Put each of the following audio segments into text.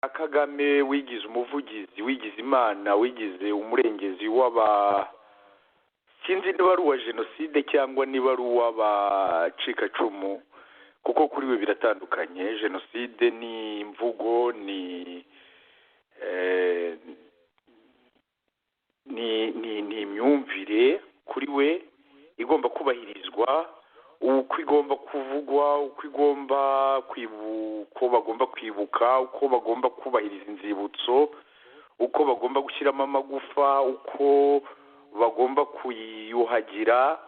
Kagame wigize umuvugizi, wigize imana, wigize umurengezi w'aba, sinzi niba ari uwa jenoside cyangwa niba ari uw'abacikacumu, kuko kuri we biratandukanye. Jenoside ni imvugo, ni imyumvire kuri we igomba kubahirizwa, uko igomba kuvugwa, uko igomba uko bagomba kwibuka, uko bagomba kubahiriza inzibutso, uko bagomba gushyiramo amagufa, uko bagomba kuyuhagira.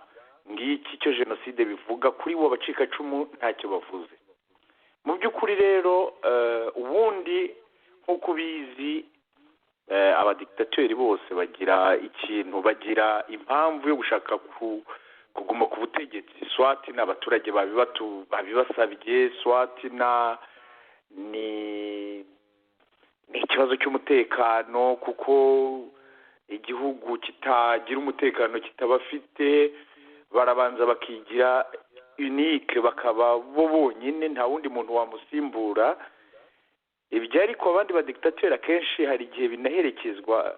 Ngiki cyo jenoside bivuga. Kuri bo abacikacumu ntacyo bavuze. Mu by'ukuri rero ubundi nk'uko ubizi, abadiktateri bose bagira bagira impamvu yo gushaka kuguma ku butegetsi. Swati n'abaturage babibasabye, swati ni ikibazo cy'umutekano, kuko igihugu kitagira umutekano kitabafite, barabanza bakigira unique, bakaba bo bonyine, nta wundi muntu wamusimbura. Ibyo ariko abandi badiktateri akenshi hari igihe binaherekezwa.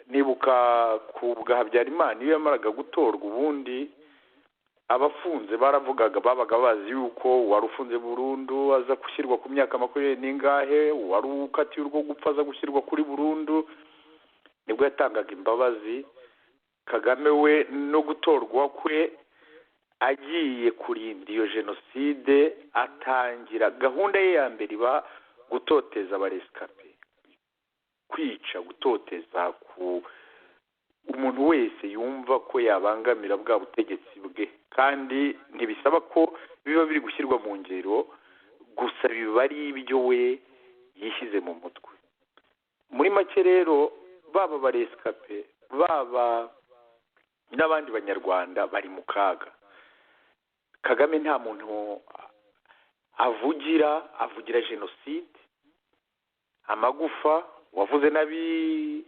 Nibuka ku bwa Habyarimana iyo yamaraga gutorwa, ubundi abafunze baravugaga, babaga bazi yuko wari ufunze burundu aza gushyirwa ku myaka 20 wari ukatiye urwo gupfa aza gushyirwa kuri burundu. Nibwo yatangaga imbabazi. Kagame we no gutorwa kwe agiye kurinda iyo jenoside, atangira gahunda ye ya mbere iba gutoteza abaresikape, kwica, gutoteza ku umuntu wese yumva ko yabangamira bwa butegetsi bwe. Kandi ntibisaba ko biba biri gushyirwa mu ngero, gusa biba ari ibyo we yishyize mu mutwe. Muri make rero, baba abaresikape, baba n'abandi banyarwanda bari mu kaga. Kagame nta muntu avugira jenoside, amagufa, wavuze nabi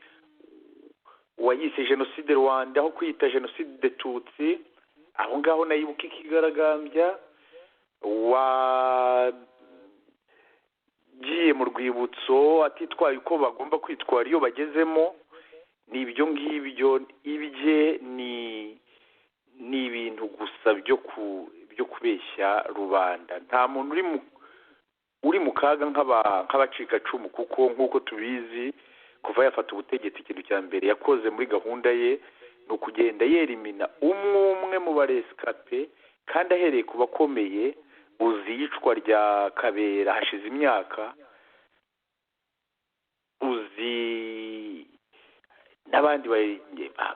wayise jenoside Rwanda aho kwita jenoside Tutsi. Aho ngaho nayibuka ikigaragambya, wagiye mu rwibutso atitwaye uko bagomba kwitwara iyo bagezemo. Ni ibyo ngibyo, ibye ni ibintu gusa byo kubeshya rubanda. Nta muntu uri mu kaga nk'abacikacumu, kuko nk'uko tubizi, kuva yafata ubutegetsi ikintu cya mbere yakoze muri gahunda ye ni ukugenda yerimina umwe mu baresikape, kandi ahereye ku bakomeye. Uzi iyicwa rya Kabera hashize imyaka, uzi n'abandi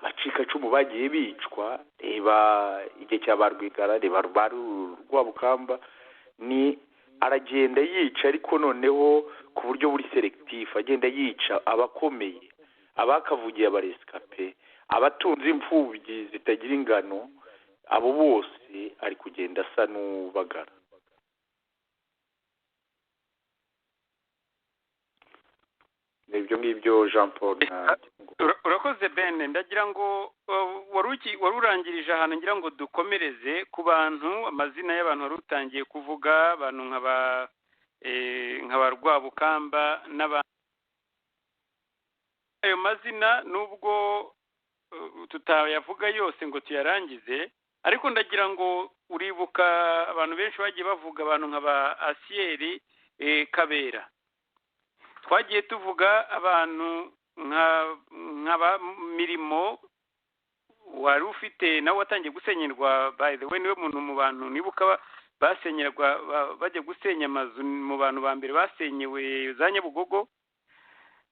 bacikacumu bagiye bicwa. Reba igihe cya Rwigara, reba Rwabukamba. Ni aragenda yica, ariko noneho ku buryo buri selectif, agenda yica abakomeye, abakavugiye abaresikape, abatunze imfubyi zitagira ingano. Abo bose ari kugenda asa n'ubagara. Nibyo ngibyo Jean Paul. Urakoze Ben, ndagira ngo wari urangirije ahantu, ngira ngo dukomereze ku bantu, amazina y'abantu wari utangiye kuvuga, abantu nk'aba Rwabukamba n'abantu. Ayo mazina nubwo tutayavuga yose ngo tuyarangize, ariko ndagira ngo uribuka abantu benshi bagiye bavuga, abantu nk'aba Asieri Kabera. Twagiye tuvuga abantu nk'aba Mirimo, wari ufite nawe watangiye gusenyerwa. By the way, niwe muntu mu bantu nibuka basenyerwa, bajya gusenya amazu mu bantu ba mbere basenyewe za Nyabugogo.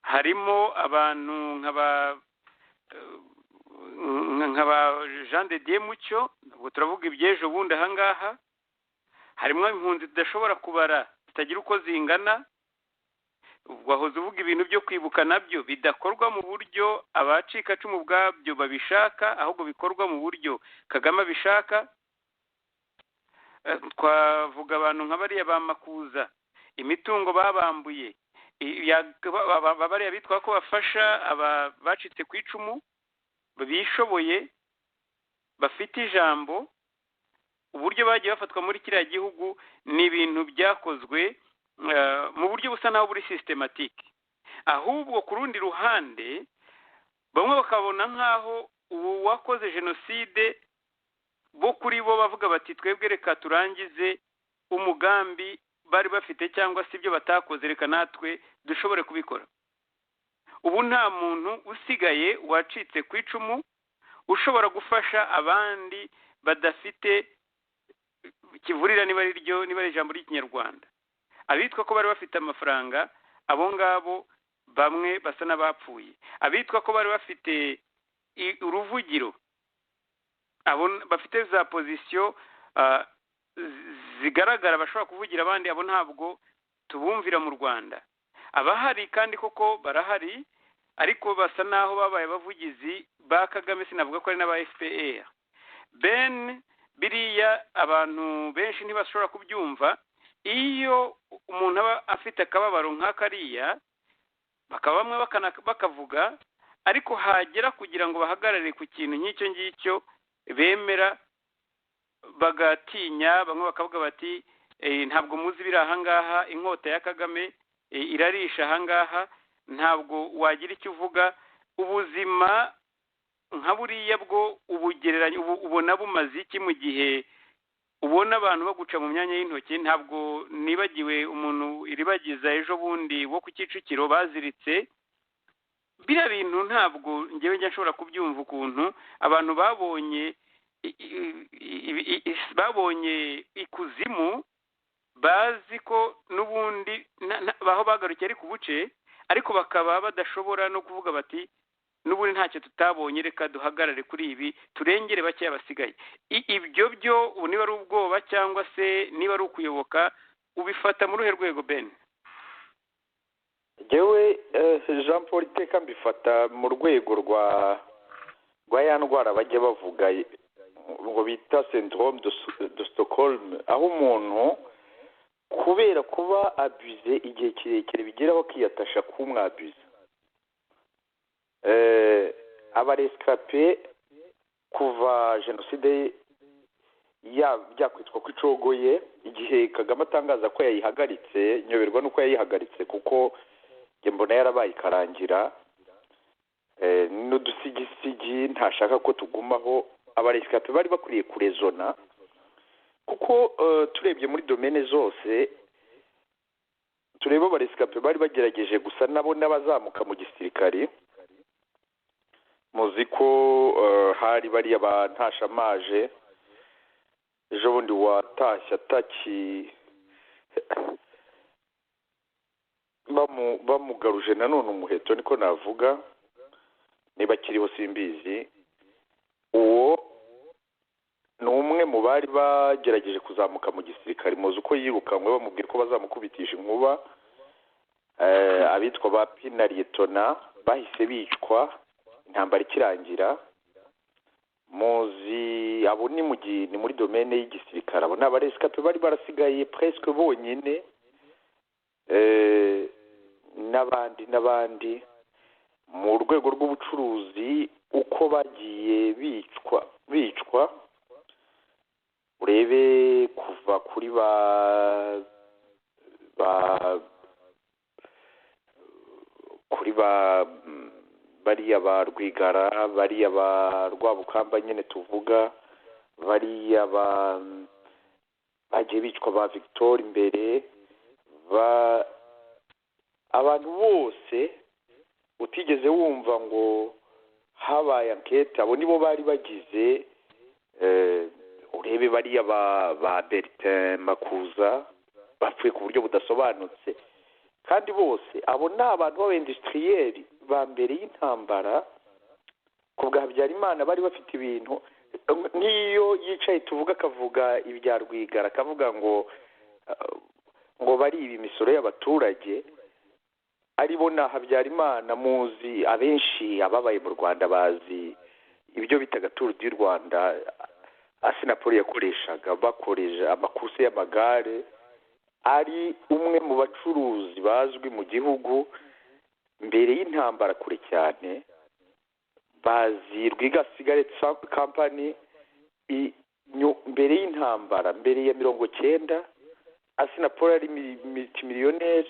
Harimo abantu nk'aba Jean de Dieu Mucyo, ubwo turavuga ibyejo bundi ahangaha. Harimo impunzi tudashobora kubara, zitagira uko zingana. Wahoze uvuga ibintu byo kwibuka nabyo bidakorwa mu buryo abacikacumu ubwabyo babishaka, ahubwo bikorwa mu buryo Kagame abishaka. Twavuga abantu nk'abariya ba Makuza, imitungo babambuye, bariya bitwa ko bafasha bacitse ku icumu, bishoboye, bafite ijambo. Uburyo bagiye bafatwa muri kiriya gihugu ni ibintu byakozwe mu buryo busa naho buri systematique, ahubwo ku rundi ruhande bamwe bakabona nk'aho ubu wakoze jenoside bo kuri bo bavuga bati twebwe reka turangize umugambi bari bafite cyangwa se ibyo batakoze reka natwe dushobore kubikora. Ubu nta muntu usigaye wacitse ku icumu ushobora gufasha abandi badafite kivurira, niba ari ijambo ry'ikinyarwanda. Abitwa ko bari bafite amafaranga, abo ngabo bamwe basa n'abapfuye. Abitwa ko bari bafite uruvugiro, abo bafite za pozisiyo zigaragara bashobora kuvugira abandi, abo ntabwo tubumvira mu Rwanda. Abahari kandi koko barahari, ariko basa naho babaye abavugizi ba Kagame, sinavuga ko ari n'aba FPR. Ben biriya abantu benshi ntibashobora kubyumva. Iyo umuntu aba afite akababaro nk'akariya, bakaba bamwe bakavuga, ariko hagera kugira ngo bahagarare ku kintu nk'icyo ngicyo bemera bagatinya. Bamwe bakavuga bati ntabwo muzi biri ahangaha, inkota ya Kagame irarisha ahangaha, ntabwo wagira icyo uvuga. Ubuzima nka buriya bwo ubugereranya ubona bumaze iki mu gihe ubona abantu baguca mu myanya y'intoki? Ntabwo nibagiwe umuntu iribagiza ejo bundi wo ku Kicukiro baziritse. Biriya bintu ntabwo njyewe njya nshobora kubyumva, ukuntu abantu babonye ikuzimu, bazi ko n'ubundi baho bagarukiye ari ku buce, ariko bakaba badashobora no kuvuga bati n'ubundi ntacyo tutabonye, reka duhagarare kuri ibi turengere bakeya basigaye. Ibyo byo niba ari ubwoba cyangwa se niba ari ukuyoboka, ubifata muri uruhe rwego Ben? Jewe Jean Paul iteka mbifata mu rwego rwa ya ndwara bajya bavuga ngo bita syndrome de Stockholm, aho umuntu kubera kuba abuze igihe kirekire bigeraho akiyatasha kumwabuza. Abarescape kuva jenoside byakwitwa ko icogoye, igihe Kagame atangaza ko yayihagaritse, nyoberwa nuko yayihagaritse, kuko njye mbona yarabaye ikarangira, n'udusigisigi ntashaka ko tugumaho. Abarescape bari bakwiriye kurezona, kuko turebye muri domene zose tureba abarescape bari bagerageje gusa nabo n'abazamuka mu gisirikari. Muzi ko hari bariya bantashamage ejo bundi watashye ataki bamugaruje nanone umuheto, niko navuga, niba kiriho simbizi. Uwo ni umwe mu bari bagerageje kuzamuka mu gisirikari. Muzi uko yirukanwe bamubwiye ko bazamukubitisha inkuba. Abitwa ba Pinarietona bahise bicwa intambara ikirangira. Muzi abo ni muri domene y'igisirikare. Abo ni abarescape bari barasigaye presque bonyine, n'abandi mu rwego rw'ubucuruzi uko bagiye bicwa. Urebe kuva kuri bariya ba Rwigara, bariya ba Rwabukamba nyine tuvuga, bariya bagiye bicwa ba Victor imbere, abantu bose utigeze wumva ngo habaye enquete, abo nibo bari bagize. Urebe bariya ba Bertin Makuza bapfuye ku buryo budasobanutse, kandi bose abo ni abantu b'abaindustriel ba mbere y'intambara. Ku bwa Habyarimana bari bafite ibintu nk'iyo yicaye tuvuga, akavuga ibya Rwigara, akavuga ngo bari ibi imisoro y'abaturage, aribo na Habyarimana. Muzi abenshi ababaye mu Rwanda bazi ibyo bitaga Tour du Rwanda, Asinapoli yakoreshaga bakoresha amakurse y'amagare. Ari umwe mu bacuruzi bazwi mu gihugu mbere y'intambara kure cyane. Bazi Rwiga Cigarette Company mbere y'intambara, mbere ya 1990 Asina Paul ari multimillionaire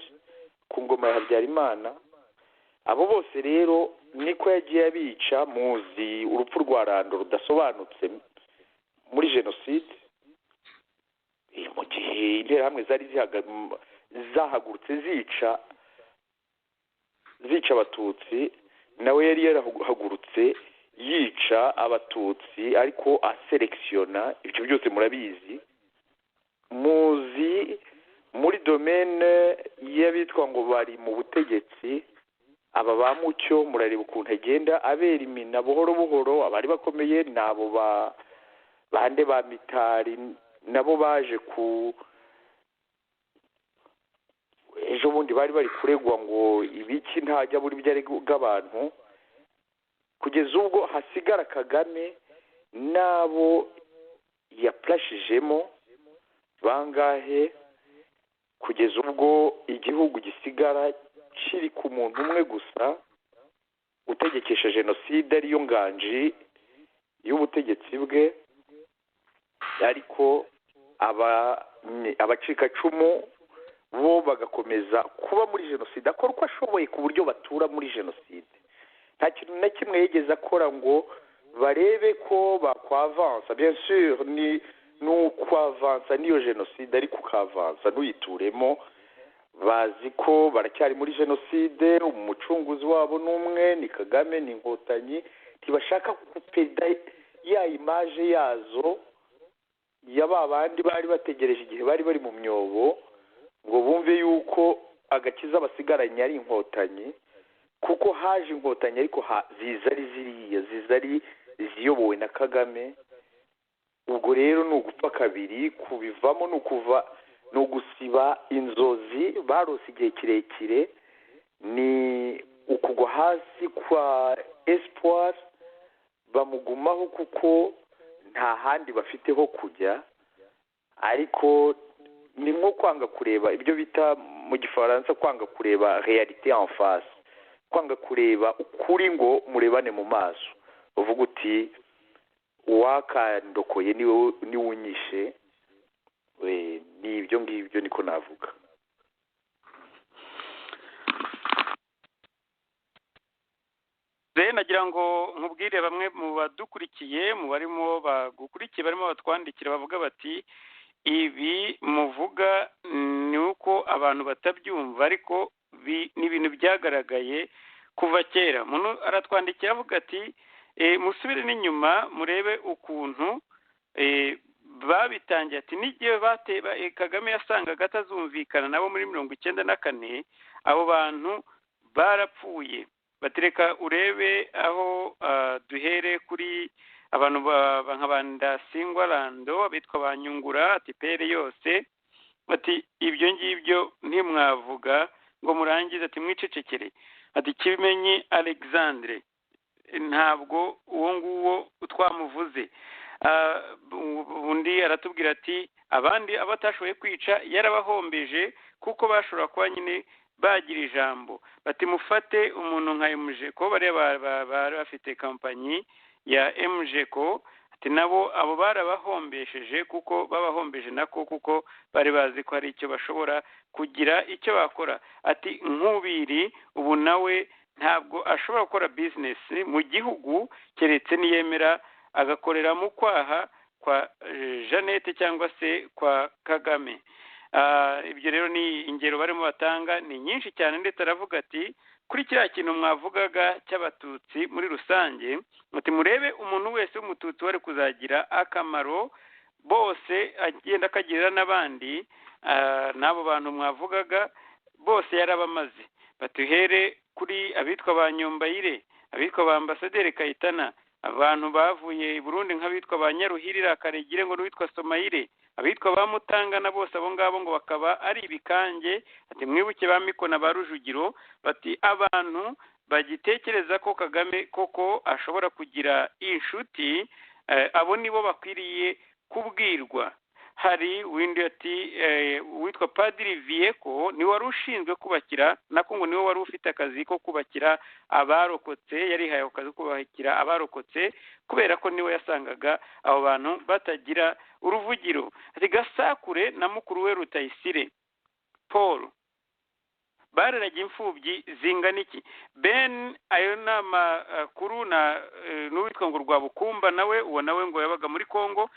ku ngoma ya Habyarimana. Abo bose rero niko yagiye abica. Muzi urupfu rwa Rando rudasobanutse muri jenoside, mu gihe interahamwe zari zahagurutse zica abatutsi, nawe yari yarahagurutse yica abatutsi ariko aselekisiona. Ibyo byose murabizi. Muzi muri domaine y'abitwa ngo bari mu butegetsi, aba ba Mucyo murareba ukuntu agenda abera imina buhoro buhoro. Abari bakomeye nabo bande ba Mitari nabo baje ku ejo bundi bari kuregwa ngo ibiki ntajya buri byari bw'abantu, kugeza ubwo hasigara Kagame nabo yaplashijemo bangahe, kugeza ubwo igihugu gisigara kiri ku muntu umwe gusa utegekesha jenoside, ariyo nganji y'ubutegetsi bwe. Ariko abacikacumu bo bagakomeza kuba muri jenoside, akora uko ashoboye ku buryo batura muri jenoside. Nta kintu na kimwe yigeze akora ngo barebe ko bakwavansa. Bien sûr ni ukwavansa niyo jenoside, ariko ukavansa ntuyituremo. Bazi ko baracyari muri jenoside. Umucunguzi wabo n'umwe ni Kagame, ni Inkotanyi. Ntibashaka kupeda ya image yazo ya babandi bari bategereje igihe bari mu myobo ngo bumve yuko agakiza basigaranye ari Inkotanyi, kuko haje Inkotanyi ariko zizari ziyobowe na Kagame. Ubwo rero ni ugupfa kabiri. Kubivamo ni ugusiba inzozi barose igihe kirekire, ni ukugwa hasi kwa espoir. Bamugumaho kuko nta handi bafite ho kujya, ariko ni nko kwanga kureba ibyo bita mu gifaransa kwanga kureba réalité en face, kwanga kureba ukuri ngo murebane mu maso, uvuga uti uwakandokoye ni unyishe. Ni ibyo ngibyo niko navuga. nagira ngo nkubwire bamwe mu badukurikiye, mu barimo bagukurikiye, barimo batwandikira bavuga bati ibi muvuga ni uko abantu batabyumva, ariko ni ibintu byagaragaye kuva kera. Umuntu aratwandikira avuga ati musubire n'inyuma murebe ukuntu babitangiye. Ati n'igihe Kagame yasangaga atazumvikana nabo muri 1994, abo bantu barapfuye. Batereka urebe aho duhere kuri abantu nka Bandasingwa Rando, abitwa Banyungura, ati pere yose. Ati ibyo ngibyo ntimwavuga ngo murangize, ati mwicecekere. Ati Kimenyi Alexandre ntabwo uwo nguwo twamuvuze. Undi aratubwira ati abandi abatashoboye kwica yarabahombeje kuko bashobora kuba nyine bagira ijambo. Bati mufate umuntu nka MJeko, bari bafite kampanyi ya MJeko, ati nabo abo barabahombesheje kuko babahombeje nako kuko bari bazi ko hari icyo bashobora kugira icyo bakora. Ati Nkubiri ubu nawe ntabwo ashobora gukora business mu gihugu keretse niyemera agakorera mu kwaha kwa Jeannette cyangwa se kwa Kagame. Ibyo rero ni ingero barimo batanga ni nyinshi cyane, ndetse aravuga ati kuri kiriya kintu mwavugaga cy'abatutsi muri rusange, muti murebe umuntu wese w'umututsi wari kuzagira akamaro, bose agenda akagirira n'abandi. N'abo bantu mwavugaga bose yarabamaze. Batuhere kuri abitwa ba Nyombayire, abitwa ba Ambasaderi Kayitana, abantu bavuye i Burundi nk'abitwa ba Nyaruhirira Karegire ngo n'uwitwa Somayire, abitwa ba Mutangana, bose abo ngabo ngo bakaba ari ibikange. Ati mwibuke ba Mikona ba Rujugiro. Bati abantu bagitekereza ko Kagame koko ashobora kugira inshuti, abo nibo bakwiriye kubwirwa. hari windi ati witwa Padiri Vieko niwe wari ushinzwe kubakira nako ngo niwe wari ufite akazi ko kubakira abarokotse yarihaye akazi ko kubakira abarokotse kubera ko niwe yasangaga abo bantu batagira uruvugiro. Ati Gasakure na mukuru we Rutayisire Paul bareraga imfubyi zingana iki. Ben ayo nama kuru na n'uwitwa ngo Rwabukumba nawe uwo nawe ngo yabaga muri Kongo.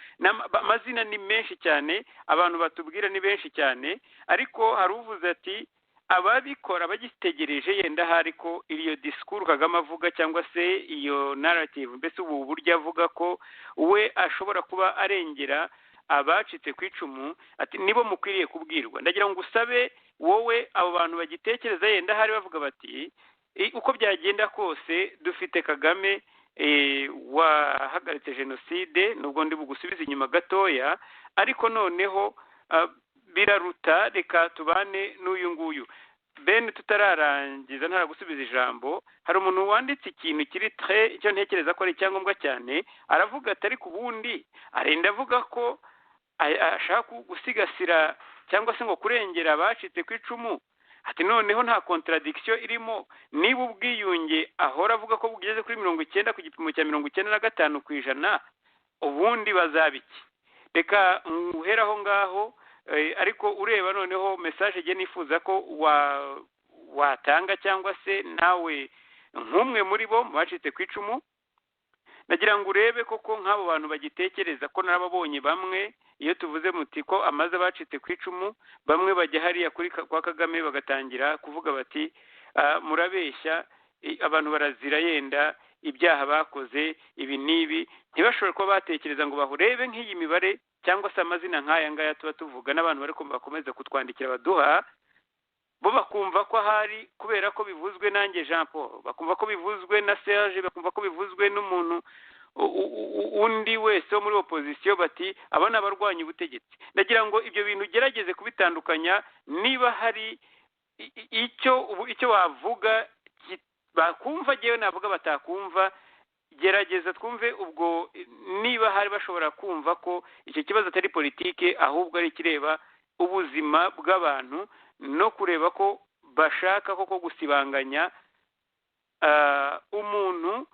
Amazina ni menshi cyane, abantu batubwira ni benshi cyane, ariko hari uvuze ati ababikora bagitegereje yenda hari ko iyo discours Kagame avuga cyangwa se iyo narrative mbese ubu buryo avuga ko we ashobora kuba arengera abacitse ku icumu, ati nibo mukwiriye kubwirwa. Ndagira ngo usabe wowe abo bantu bagitekereza yenda hari bavuga bati uko byagenda kose dufite Kagame wahagaritse jenoside, nubwo ndi bugusubiza inyuma gatoya, ariko noneho biraruta reka tubane n'uyu nguyu. Ben tutararangiza ntaragusubiza ijambo, hari umuntu wanditse ikintu kiri icyo ntekereza ko ari icyangombwa cyane, aravuga atari ku bundi arenda avuga ko ashaka gusigasira cyangwa se ngo kurengera abacitse ku icumu. Ati noneho nta contradiction irimo, niba ubwiyunge ahora avuga ko bugeze kuri 90 ku gipimo cya 95%, ubundi bazabiki. Reka uheraho ngaho, ariko ureba noneho message je nifuza ko watanga cyangwa se nawe nk'umwe muri bo bacitse ku icumu, nagira ngo urebe koko nk'abo bantu bagitekereza ko narababonye bamwe iyo tuvuze muti ko amaze bacitse ku icumu, bamwe bajya hariya kuri kwa Kagame bagatangira kuvuga bati murabeshya, abantu barazira yenda ibyaha bakoze ibi nibi, ntibashobora kuba batekereza ngo bahurebe nk'iyi mibare cyangwa se amazina nk'aya ngaya tuba tuvuga n'abantu bari bakomeza kutwandikira baduha, bo bakumva ko hari kubera ko bivuzwe nanjye Jean Paul, bakumva ko bivuzwe na Serge, bakumva ko bivuzwe n'umuntu undi wese wo muri opposition, bati abana barwanya ubutegetsi. Ndagira ngo ibyo bintu gerageze kubitandukanya, niba hari icyo wavuga bakumva jewe navuga batakumva, gerageza twumve ubwo niba hari bashobora kumva ko icyo kibazo atari politike ahubwo ari kireba ubuzima bw'abantu no kureba ko bashaka koko gusibanganya umuntu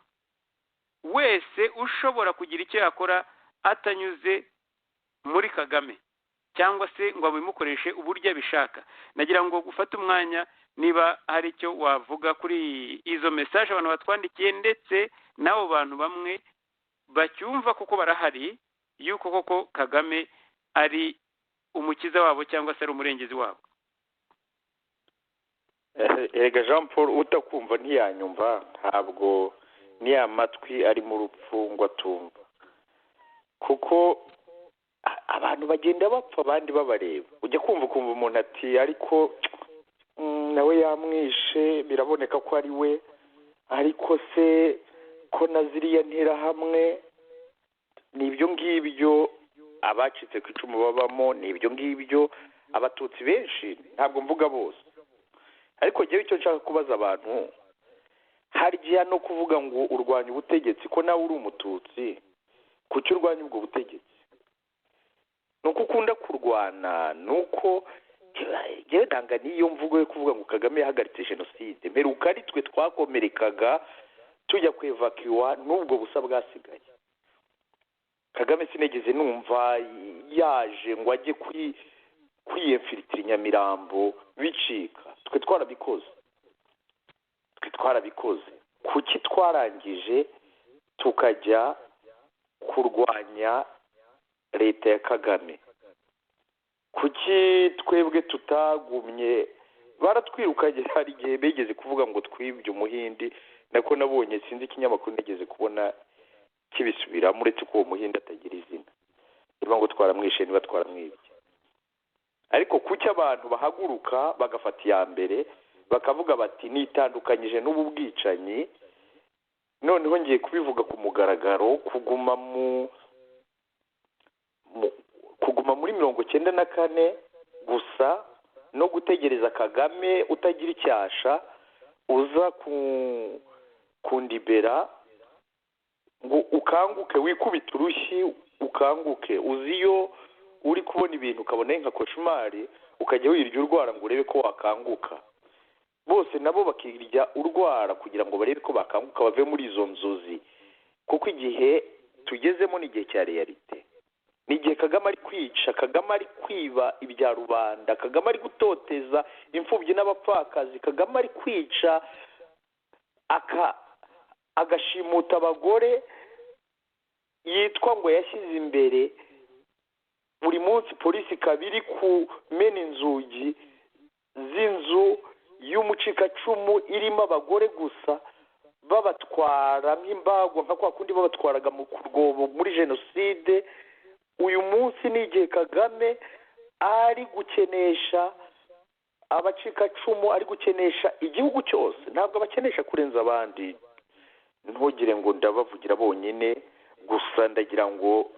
wese ushobora kugira icyo yakora atanyuze muri Kagame cyangwa se ngo abimukoreshe uburyo abishaka. Nagira ngo gufata umwanya niba hari icyo wavuga kuri izo message abantu batwandikiye, ndetse n'abo bantu bamwe bacyumva kuko barahari yuko koko Kagame ari umukiza wabo cyangwa se ari umurengezi wabo. Ega Jean Paul utakumva ntiyanyumva, ntabwo ni amatwi ari mu rupfu ngo atumva, kuko abantu bagenda bapfa abandi babareba. Ujya kumva umuntu ati ariko nawe yamwishe biraboneka ko ari we, ariko se ko na ziriya nterahamwe n'ibyo ngibyo abacitse ku icumu babamo, n'ibyo ngibyo abatutsi benshi, ntabwo mvuga bose, ariko njyewe icyo nshaka kubaza abantu, harya no kuvuga ngo urwanya ubutegetsi, ko nawe uri umututsi, kuki urwanya ubwo butegetsi? Nuko ukunda kurwana, nuko njyewe ndanga niyo mvugo yo kuvuga ngo Kagame yahagaritse jenoside, mperuka ari twe twakomerekaga tujya kwevakiwa n'ubwo busa bwasigaye. Kagame sinigeze numva yaje ngo ajye kwiyemfiritira Nyamirambo bicika. Twe twarabikoze, kuki twarangije tukajya kurwanya leta ya Kagame? Kuki twebwe tutagumye? Baratwirukanye, hari igihe begeze kuvuga ngo twibye umuhindi, nako nabonye sinzi ikinyamakuru nigeze kubona kibisubiramo, uretse ko uwo muhindi atagira izina, niba ngo twaramwishe niba twaramwibye. Ariko kuki abantu bahaguruka bagafata iya mbere bakavuga bati nitandukanyije n'ubu bwicanyi, noneho ngiye kubivuga ku mugaragaro, kuguma muri 94 gusa no gutegereza Kagame utagira icyasha uza kundibera ngo ukanguke, wikubita urushyi ukanguke, uziyo uri kubona ibintu ukabona nka koshimari ukajya wirya urwara ngo urebe ko wakanguka. Bose nabo bakirya urwara kugira ngo barebe ko bakanguka bave muri izo nzozi, kuko igihe tugezemo ni igihe cya realite. Ni igihe Kagame ari kwica, Kagame ari kwiba ibya rubanda, Kagame ari gutoteza imfubyi n'abapfakazi, Kagame ari kwica agashimuta abagore yitwa ngo yashyize imbere. Buri munsi polisi kabiri kumena inzugi z'inzu y'umucikacumu irimo abagore gusa, babatwaramo imbagwa nka kwa kundi babatwaraga mu kurwobo muri jenoside. Uyu munsi ni igihe Kagame ari gukenesha abacikacumu, ari gukenesha igihugu cyose, ntabwo abakenesha kurenza abandi. Ntugire ngo ndabavugira bonyine gusa, ndagira ngo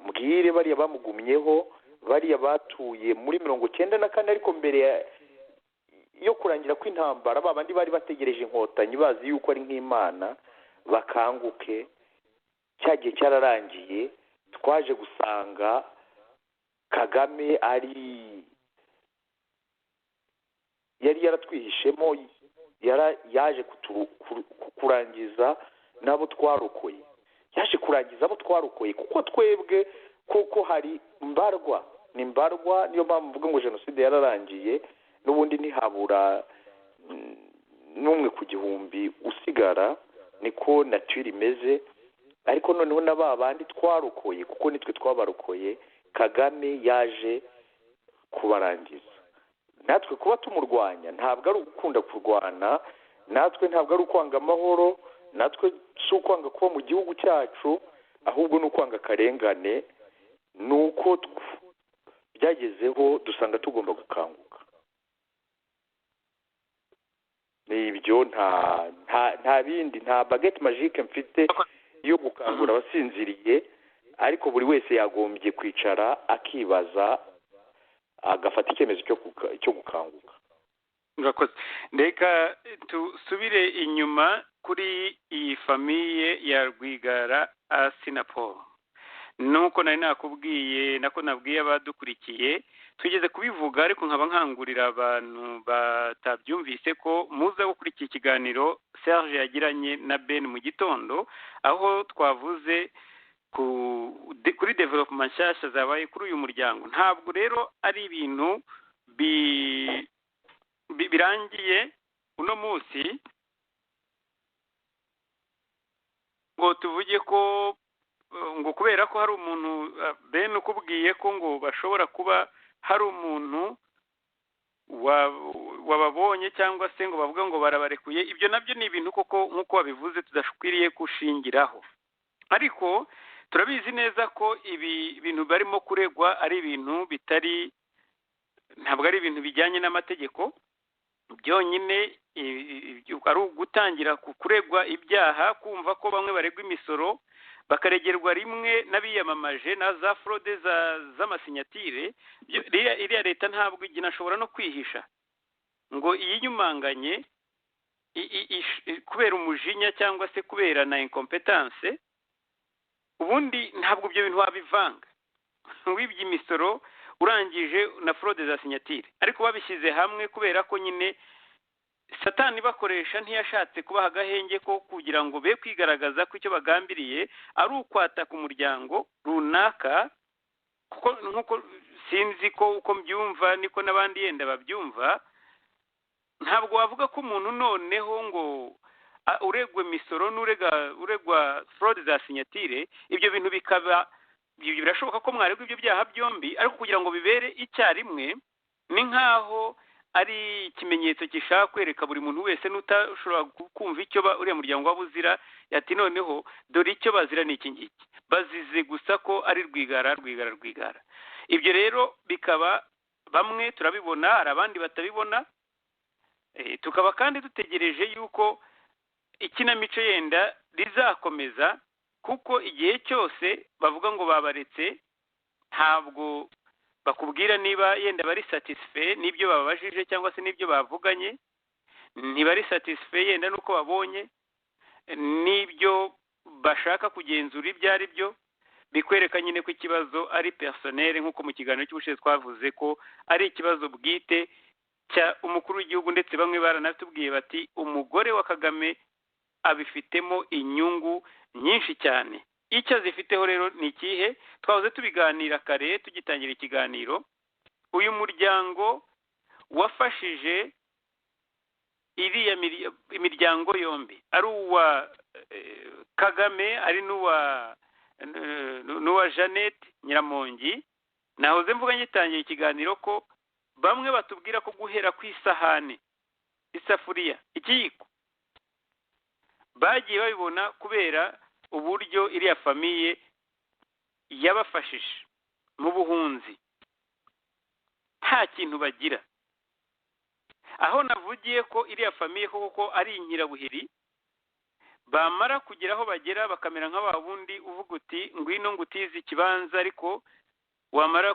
mbwire bariya bamugumyeho, bariya batuye muri 1994 ariko mbere yo kurangira kw'intambara, babandi bari bategereje inkotanyi bazi yuko ari nk'Imana, bakanguke. Cyagiye cyararangiye, twaje gusanga Kagame yari yaratwihishemo, yaje kurangiza n'abo twarokoye, yaje kurangiza abo twarokoye, kuko twebwe kuko hari mbarwa, ni mbarwa. Niyo mpamvu mvuga ngo jenoside yararangiye, n'ubundi ntihabura n'umwe ku gihumbi usigara, niko nature imeze. Ariko noneho na babandi twarokoye, kuko nitwe twabarokoye, Kagame yaje kubarangiza. Natwe kuba tumurwanya ntabwo ari ugukunda kurwana, natwe ntabwo ari ukwanga amahoro, natwe si ukwanga kuba mu gihugu cyacu, ahubwo ni ukwanga akarengane. Ni uko byagezeho dusanga tugomba gukanguka. Ni ibyo, nta bindi, nta baguette magique mfite yo gukangura abasinziriye, ariko buri wese yagombye kwicara akibaza, agafata icyemezo cyo gukanguka. Murakoze. Ndeka tusubire inyuma kuri iyi famiye ya Rwigara Assinapol. Nuko nari nakubwiye, nako nabwiye abadukurikiye, twigeze kubivuga ariko nkaba nkangurira abantu batabyumvise ko muza gukurikira ikiganiro Serge yagiranye na Ben mu gitondo, aho twavuze kuri development nshyashya zabaye kuri uyu muryango. Ntabwo rero ari ibintu birangiye uno munsi ngo tuvuge ko ngo kubera ko hari umuntu Ben ukubwiye ko ngo bashobora kuba hari umuntu wababonye cyangwa se ngo bavuga ngo barabarekuye. Ibyo nabyo ni ibintu koko nk'uko wabivuze tudashikwiriye gushingiraho, ariko turabizi neza ko ibi bintu barimo kuregwa ari ibintu ntabwo ari ibintu bijyanye n'amategeko byonyine. Ari ugutangira kuregwa ibyaha, kumva ko bamwe baregwa imisoro bakaregerwa rimwe n'abiyamamaje na za fraude z'amasinyatire. Iriya leta ntabwo inashobora no kwihisha ngo iyinyumanganye kubera umujinya cyangwa se kubera na incompetence. Ubundi ntabwo ibyo bintu wabivanga, wibye imisoro urangije na fraude za sinyatire, ariko babishyize hamwe kubera ko nyine Satani bakoresha ntiyashatse kubaha agahenge ko kugira ngo be kwigaragaza ko icyo bagambiriye ari ukwataka umuryango runaka. Kuko nkuko sinzi ko uko mbyumva niko n'abandi yenda babyumva, ntabwo wavuga ko umuntu noneho ngo uregwe misoro uregwa fraude za sinyatire, ibyo bintu birashoboka ko mwaregwa ibyo byaha byombi, ariko kugira ngo bibere icyarimwe ni nkaho ari ikimenyetso gishaka kwereka buri muntu wese n'utashobora kumva icyo uriya muryango wabuzira, ati noneho dore icyo bazira ni iki ngiki, bazize gusa ko ari Rwigara. Ibyo rero bikaba bamwe turabibona, hari abandi batabibona. Tukaba kandi dutegereje yuko ikinamico yenda rizakomeza, kuko igihe cyose bavuga ngo babaretse ntabwo bakubwira niba yenda bari satisfait n'ibyo babajije cyangwa se n'ibyo bavuganye, ntibari satisfait yenda nuko babonye n'ibyo bashaka kugenzura ibyo ari byo. bikwereka nyine ko ikibazo ari personnel nk'uko mu kiganiro cy'ubushize twavuze ko ari ikibazo bwite cya umukuru w'igihugu, ndetse bamwe baranatubwiye bati umugore wa Kagame abifitemo inyungu nyinshi cyane. Icyo zifiteho rero ni ikihe? Twahoze tubiganira kare tugitangira ikiganiro. Uyu muryango wafashije iriya imiryango yombi, ari uwa Kagame ari n'uwa Jeannette Nyiramongi. Nahoze mvuga ngitangiye ikiganiro ko bamwe batubwira ko guhera ku isahane, isafuriya, ikiyiko bagiye babibona kubera uburyo iriya famiye yabafashije mu buhunzi, nta kintu bagira. Aho navugiye ko iriya famiye koko ari inkirabuhiri, bamara kugera aho bagera bakamera nk'ababundi uvuga uti ngwino ngutize ikibanza, ariko wamara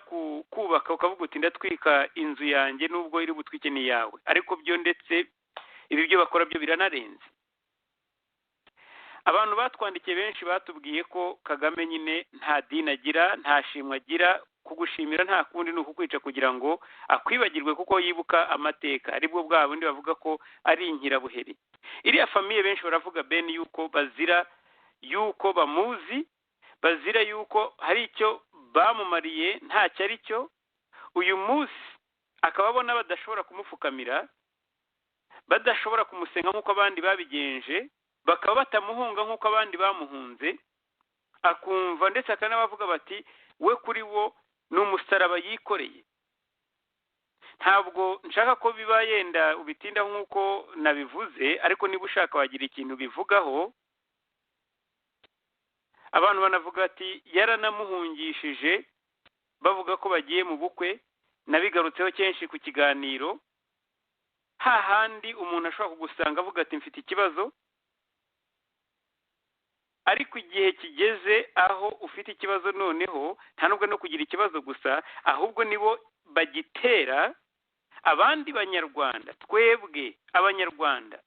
kubaka ukavuga uti ndatwika inzu yanjye nubwo iri butwike ni yawe. Ariko byo ndetse ibi byo bakora byo biranarenze. Abantu batwandikiye benshi batubwiye ko Kagame nyine nta dini agira, nta shimwe agira, kugushimira nta kundi ni ukukwica kugira ngo akwibagirwe kuko yibuka amateka. Aribwo bwa bundi bavuga ko ari inkirabuheri. Iriya famiye benshi baravuga Ben yuko bazira yuko bamuzi, bazira yuko hari icyo bamumariye ntacyo ari cyo. Uyu munsi akaba abona badashobora kumupfukamira, badashobora kumusenga nk'uko abandi babigenje, bakaba batamuhunga nk'uko abandi bamuhunze, akumva ndetse akanabavuga bati we kuri wo ni umusaraba yikoreye. Ntabwo nshaka ko biba yenda ubitinda nk'uko nabivuze, ariko niba ushaka wagira ikintu bivugaho. Abantu banavuga ati yaranamuhungishije, bavuga ko bagiye mu bukwe. Nabigarutseho kenshi ku kiganiro, hahandi umuntu ashobora kugusanga avuga ati mfite ikibazo, ariko igihe kigeze aho ufite ikibazo noneho nta nubwo no kugira ikibazo gusa, ahubwo nibo bagitera abandi banyarwanda, twebwe abanyarwanda.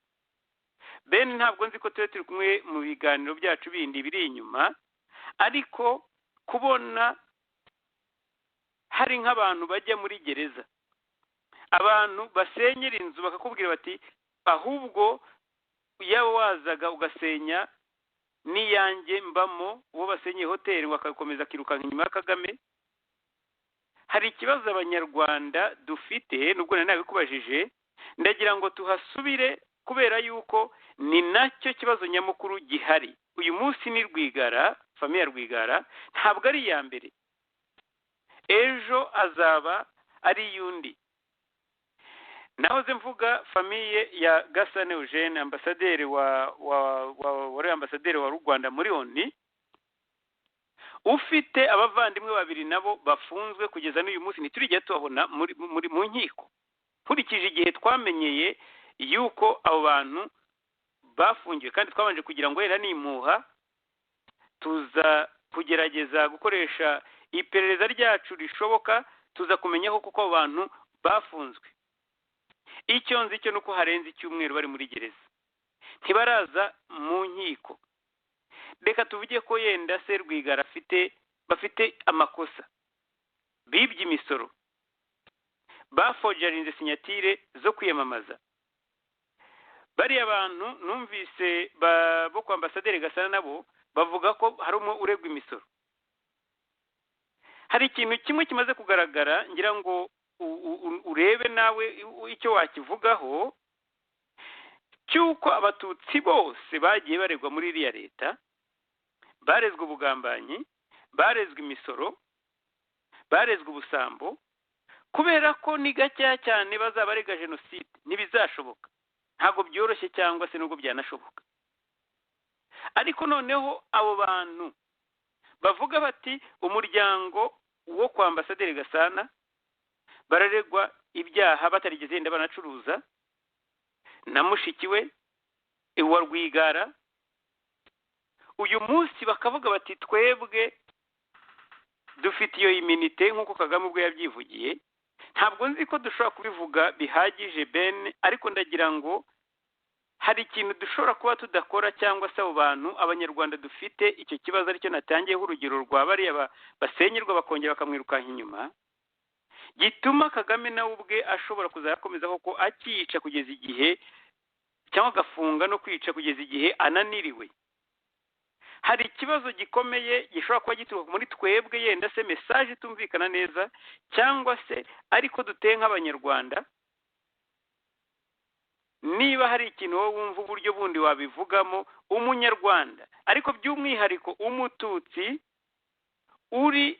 Ben ntabwo nzi ko turi kumwe mu biganiro byacu bindi biri inyuma, ariko kubona hari nk'abantu bajya muri gereza, abantu basenyera inzu bakakubwira bati ahubwo yaba wazaga ugasenya n'iyanjye mbamo, uwo basenyeye hoteli bakakomeza akirukanka inyuma ya Kagame. Hari ikibazo abanyarwanda dufite, nubwo nari nabikubajije, ndagira ngo tuhasubire kubera yuko ni nacyo kibazo nyamukuru gihari. Uyu munsi ni Rwigara, famiye ya Rwigara ntabwo ari iya mbere, ejo azaba ari yundi. Nahoze mvuga famiye ya Gasana Eugene, ambasaderi wari ambasaderi wa Rwanda muri ONU, ufite abavandimwe babiri nabo bafunzwe kugeza n'uyu munsi ntiturigiye tubabona mu nkiko. Nkurikije igihe twamenyeye yuko abo bantu bafungiwe, kandi twabanje kugira ngo yera nimuha, tuza kugerageza gukoresha iperereza ryacu rishoboka, tuza kumenyaho kuko abo bantu bafunzwe. Icyo nzi cyo nuko harenze icyumweru bari muri gereza, ntibaraza mu nkiko. Reka tuvuge ko yenda se Rwigara bafite amakosa, bibye imisoro, bafojarinze sinyatire zo kwiyamamaza. Bariya abantu numvise bo kwa ambasaderi Gasana nabo bavuga ko hari umwe uregwa imisoro. Hari ikintu kimwe kimaze kugaragara, ngira ngo urebe nawe icyo wakivugaho, cyuko abatutsi bose bagiye baregwa muri iriya leta, barezwe ubugambanyi, barezwe imisoro, barezwe ubusambo, kubera ko ni gakeya cyane bazaba barega jenoside. Ntibizashoboka, ntabwo byoroshye cyangwa se nubwo byanashoboka. Ariko noneho abo bantu bavuga bati umuryango wo kwa ambasaderi Gasana bararegwa ibyaha batarigeze yenda banacuruza, na mushiki we wa Rwigara. Uyu munsi bakavuga bati twebwe dufite iyo iminite nk'uko Kagame ubwo yabyivugiye. Ntabwo nzi ko dushobora kubivuga bihagije Ben, ariko ndagira ngo hari ikintu dushobora kuba tudakora, cyangwa se abo bantu abanyarwanda dufite icyo kibazo aricyo natangiyeho urugero rwa bariya basenyerwa bakongera bakamwirukanka inyuma, gituma Kagame nawe ubwe ashobora kuzakomeza koko akica kugeza igihe, cyangwa agafunga no kwica kugeza igihe ananiriwe. Hari ikibazo gikomeye gishobora kuba gituruka muri twebwe, yenda se mesaje itumvikana neza, cyangwa se ariko duteye nk'abanyarwanda. Niba hari ikintu wowe wumva uburyo bundi wabivugamo, umunyarwanda ariko by'umwihariko umututsi uri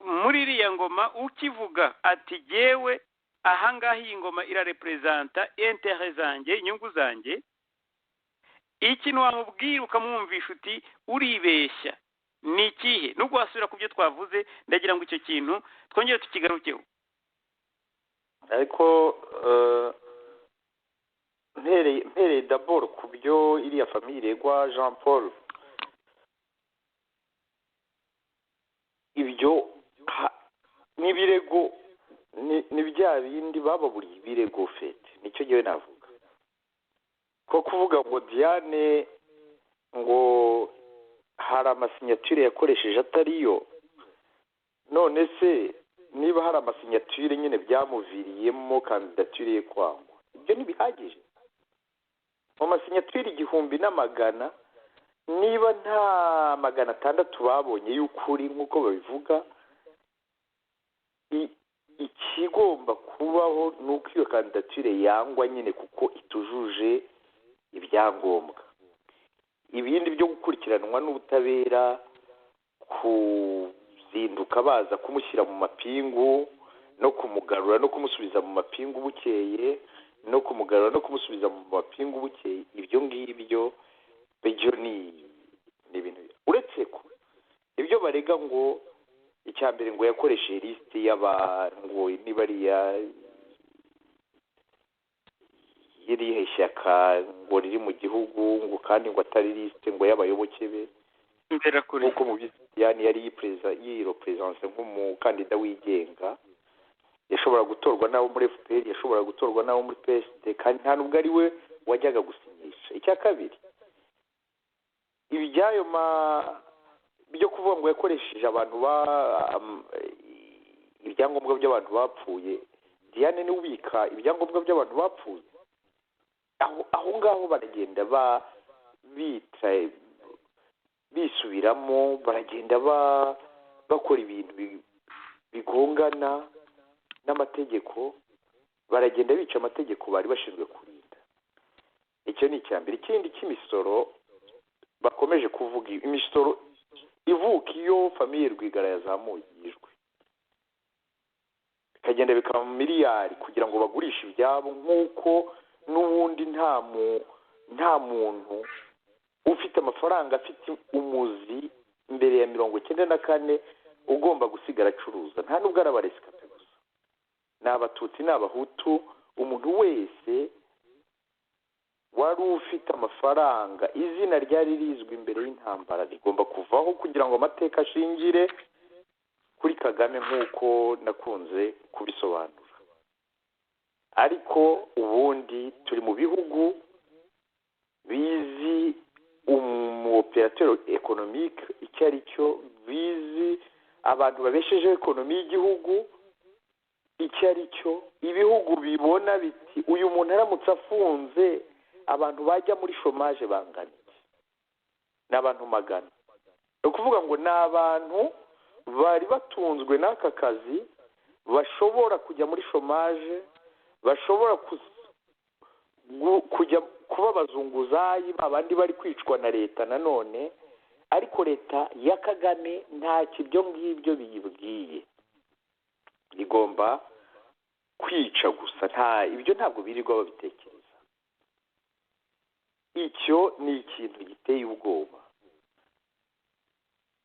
muri iriya ngoma ukivuga ati jyewe ahangaha iyi ngoma irarepresenta intere zanjye, inyungu zanjye, ikintu wamubwira ukamwumvisha uti uribeshya ni ikihe? Nubwo wasubira ku byo twavuze, ndagira ngo icyo kintu twongere tukigarukeho. ariko mpereye d'abord ku byo iriya famiye iregwa Jean Paul, ibyo n'ibirego ni bya bindi bababuriye ibirego fete, nicyo gihe navuga ko kuvuga ngo Diane ngo hari amasinyature yakoresheje atariyo. None se niba hari amasinyature nyine byamuviriyemo kandidature ye kwangwa, ibyo ntibihagije? Mu masinyature 1,000 niba nta 600 babonye y'ukuri nk'uko babivuga, ikigomba kubaho ni uko iyo kandidature yangwa nyine kuko itujuje ibyangombwa. Ibindi byo gukurikiranwa n'ubutabera, kuzinduka baza kumushyira mu mapingu no kumugarura no kumusubiza mu mapingu bukeye, no kumugarura no kumusubiza mu mapingu bukeye, ibyo ngibyo byo ni ibintu. Uretse ko ibyo barega ngo icya mbere ngo yakoresheje lisite y'abantu niba irihe shyaka ngo riri mu gihugu, ngo kandi ngo atari lisite ngo y'abayoboke be, nk'uko mu Bisiyani yari yirepresence nk'umukandida wigenga, yashobora gutorwa n'abo muri FPR, yashobora gutorwa n'abo muri PSD, kandi nta nubwo ari we wajyaga gusinyisha. Icya kabiri, ibyayo byo kuvuga ngo yakoresheje abantu ibyangombwa by'abantu bapfuye, Diane ni ubika ibyangombwa by'abantu bapfuye. Aho ngaho baragenda bisubiramo, baragenda bakora ibintu bigongana n'amategeko, baragenda bica amategeko bari bashinzwe kurinda. Icyo ni icya mbere. Ikindi cy'imisoro bakomeje kuvuga, imisoro ivuka iyo famiye Rwigara yazamuye ijwi, bikagenda bikaba mu miliyari kugira ngo bagurishe ibyabo, nk'uko n'ubundi nta muntu ufite amafaranga afite umuzi mbere ya 1994 ugomba gusigara acuruza. Nta nubwo ari abaresikape gusa, ni abatutsi n'abahutu. Umuntu wese wari ufite amafaranga, izina ryari rizwi imbere y'intambara, rigomba kuvaho kugira ngo amateka ashingire kuri Kagame, nk'uko nakunze kubisobanura. Ariko ubundi turi mu bihugu bizi operateur économique icyo ari cyo, bizi abantu babeshejeho ekonomi y'igihugu icyo ari cyo. Ibihugu bibona biti uyu muntu aramutse afunze abantu bajya muri chômage bangana iki? Ni abantu magana. Ni ukuvuga ngo ni abantu bari batunzwe n'aka kazi, bashobora kujya muri chômage, bashobora kujya kuba abazunguzayi, abandi bari kwicwa na leta nanone. Ariko leta ya Kagame nta kibyo ngibyo biyibwiye, igomba kwica gusa, ibyo ntabwo birirwa babitekereza. Icyo ni ikintu giteye ubwoba,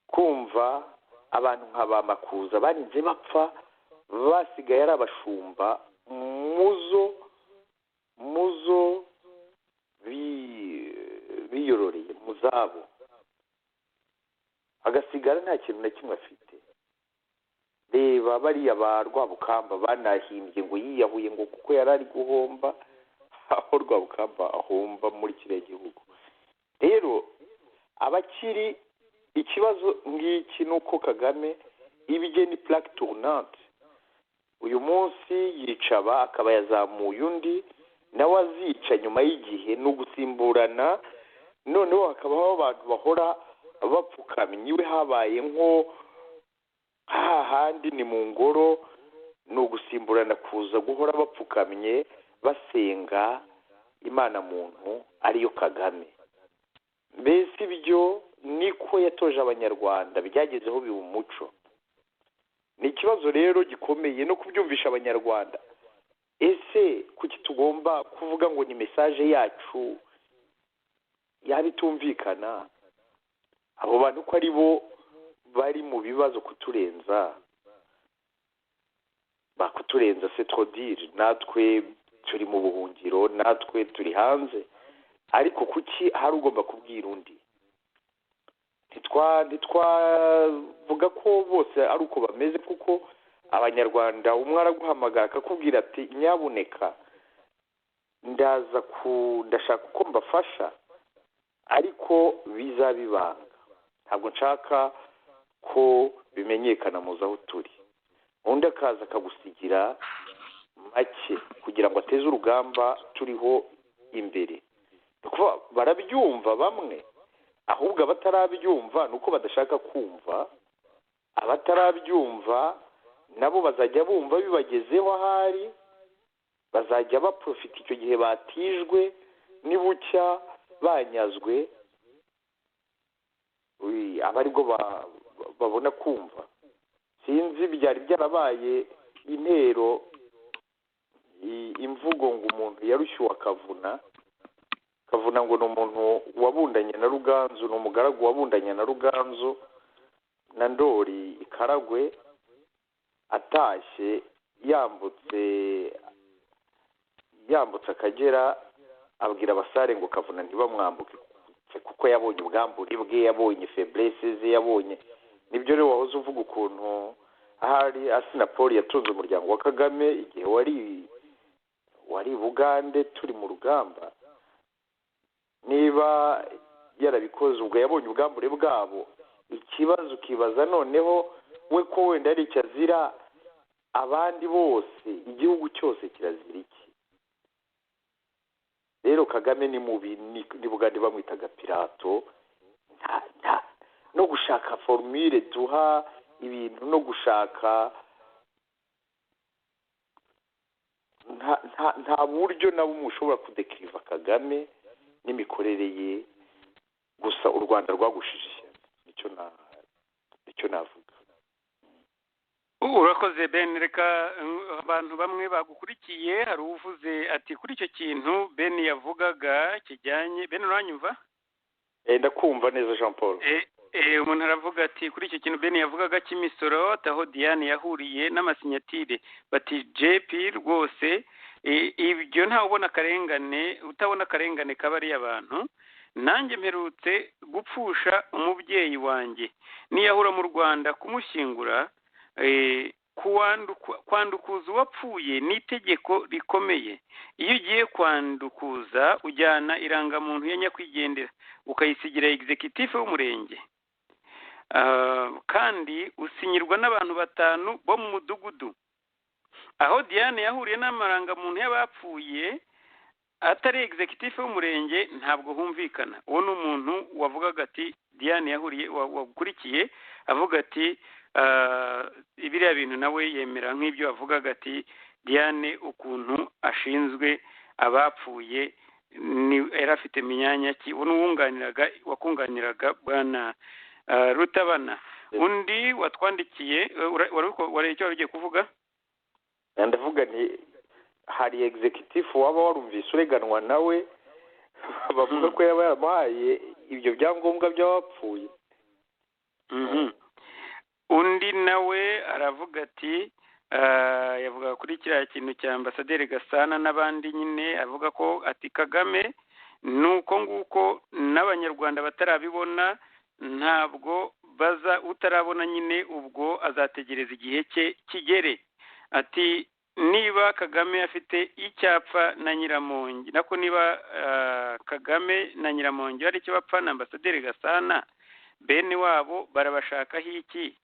kumva abantu nka ba Makuza barinze bapfa, basigaye ari abashumba muzo biyororeye mu zabo, agasigara nta kintu na kimwe afite. Reba bariya ba Rwabukamba banahimbye ngo yiyahuye ngo kuko yari ari guhomba, aho Rwabukamba ahomba muri kiriya gihugu. Rero abakiri ikibazo ngiki nuko Kagame ibigeni plaque tournante, uyu munsi yicaba akaba yazamuye undi nawe azica nyuma y'igihe no gusimburana, noneho hakabaho abantu bahora bapfukamye. Iwe habaye nko hahandi ni mu ngoro, ni ugusimburana kuza guhora bapfukamye basenga Imana muntu ariyo Kagame. Mbese ibyo niko yatoje abanyarwanda, byagezeho biba umuco. Ni ikibazo rero gikomeye no kubyumvisha abanyarwanda. Ese kuki tugomba kuvuga ngo ni message yacu yabitumvikana? Abo bantu ko ari bo bari mu bibazo kuturenza, bakuturenza c'est trop dire. Natwe turi mu buhungiro, natwe turi hanze, ariko kuki hari ugomba kubwira undi? Ntitwavuga ko bose ari uko bameze, kuko abanyarwanda umwe araguhamagara akakubwira ati nyabuneka ndashaka ko mbafasha, ariko bizabibanga, ntabwo nshaka ko bimenyekana muza aho turi. Undi akaza akagusigira make kugira ngo ateze urugamba turiho imbere. Barabyumva bamwe, ahubwo abatarabyumva nuko badashaka kumva. Abatarabyumva nabo bazajya bumva bibagezeho, ahari bazajya baprofita icyo gihe batijwe, nibucya banyazwe aba aribwo babona kumva. Sinzi byari byarabaye intero imvugo ngo umuntu yarushyuwe akavuna ngo ni umuntu wabundanye na Ruganzu, ni umugaragu wabundanye na Ruganzu na Ndori Ikaragwe, atashye yambutse Akagera, abwira abasare ngo Kavuna ntibamwambuke kuko yabonye ubwambure bwe, yabonye faiblesse ze, yabonye. Nibyo rero wahoze uvuga ukuntu ahari Asinapoli yatunze umuryango wa Kagame igihe wari Bugande turi mu rugamba. Niba yarabikoze ubwo yabonye ubwambure bwabo, ikibazo ukibaza noneho we ko wenda ari icyo azira, abandi bose igihugu cyose kirazira iki? Rero Kagame ni mubi, ni Bugande bamwitaga Pilato. No gushaka formule duha ibintu, no gushaka nta buryo nabo mushobora kudekiriva Kagame n'imikorere ye. Gusa u Rwanda rwagushije icyo navuga. Urakoze Ben. Reka abantu bamwe bagukurikiye, hari uvuze ati kuri icyo kintu Ben yavugaga kijyanye. Ben, uranyumva? Ndakumva neza Jean Paul. Umuntu aravuga ati kuri icyo kintu Ben yavugaga cy'imisoro, aho Diane yahuriye n'amasinyatire, bati JP rwose ibyo ntawe ubona akarengane, utabona akarengane kabari abantu. Nanjye mperutse gupfusha umubyeyi wanjye, niyahura mu Rwanda kumushyingura, kwandukuza uwapfuye ni itegeko rikomeye. Iyo ugiye kwandukuza ujyana irangamuntu ya nyakwigendera ukayisigira executive w'umurenge, kandi usinyirwa n'abantu 5 bo mu mudugudu. Aho Diane yahuriye n'amarangamuntu y'abapfuye atari executive w'umurenge ntabwo humvikana. Uwo ni umuntu wavugaga ati Diane yahuriye, wagukurikiye avuga ati ibiriya bintu nawe yemera nk'ibyo avugaga ati Diane ukuntu ashinzwe abapfuye yari afite imyanya ki. wakunganiraga bwana Rutabana. Undi watwandikiye wari icyo ugiye kuvuga? Ndavuga nti hari executive waba warumvise ureganwa nawe bavuga ko yaba yaramuhaye ibyo byangombwa by'abapfuye. Undi nawe aravuga ati yavuga kuri kiriya kintu cya Ambasaderi Gasana n'abandi, nyine avuga ko ati Kagame nuko nguko n'abanyarwanda batarabibona, ntabwo utarabona nyine ubwo azategereza igihe cye kigere. Ati niba Kagame afite icyapfa na Nyiramongi nako niba Kagame na Nyiramongi ari cyo bapfa na Ambasaderi Gasana bene wabo barabashakaho iki?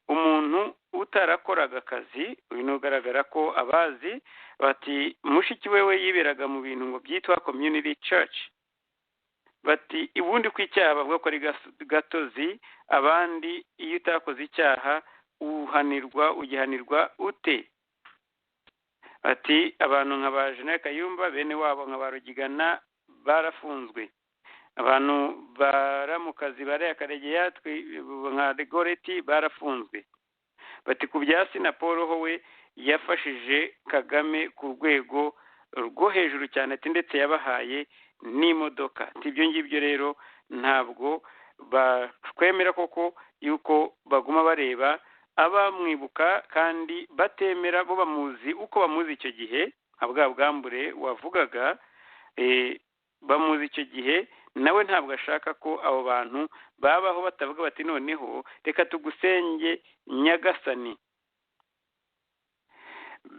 Umuntu utarakoraga akazi uyu ugaragara ko abazi bati mushiki wewe yiberaga mu bintu ngo byitwa community church, bati ubundi ku icyaha bavuga ko ari gatozi, abandi iyo utakoze icyaha ugihanirwa ute? Ati abantu nka ba Jeanette Kayumba bene wabo nka ba Rugigana barafunzwe, abantu baramukazi bare akaregeya nka Regoreti barafunzwe. Bati ku bya Sina Paul we yafashije Kagame ku rwego rwo hejuru cyane ati ndetse yabahaye n'imodoka. Ibyo ngibyo rero ntabwo batwemera koko yuko baguma bareba abamwibuka kandi batemera bo bamuzi uko bamuzi icyo gihe nka bwa bwambure wavugaga, bamuzi icyo gihe nawe ntabwo ashaka ko abo bantu babaho batavuga bati noneho reka tugusenge Nyagasani.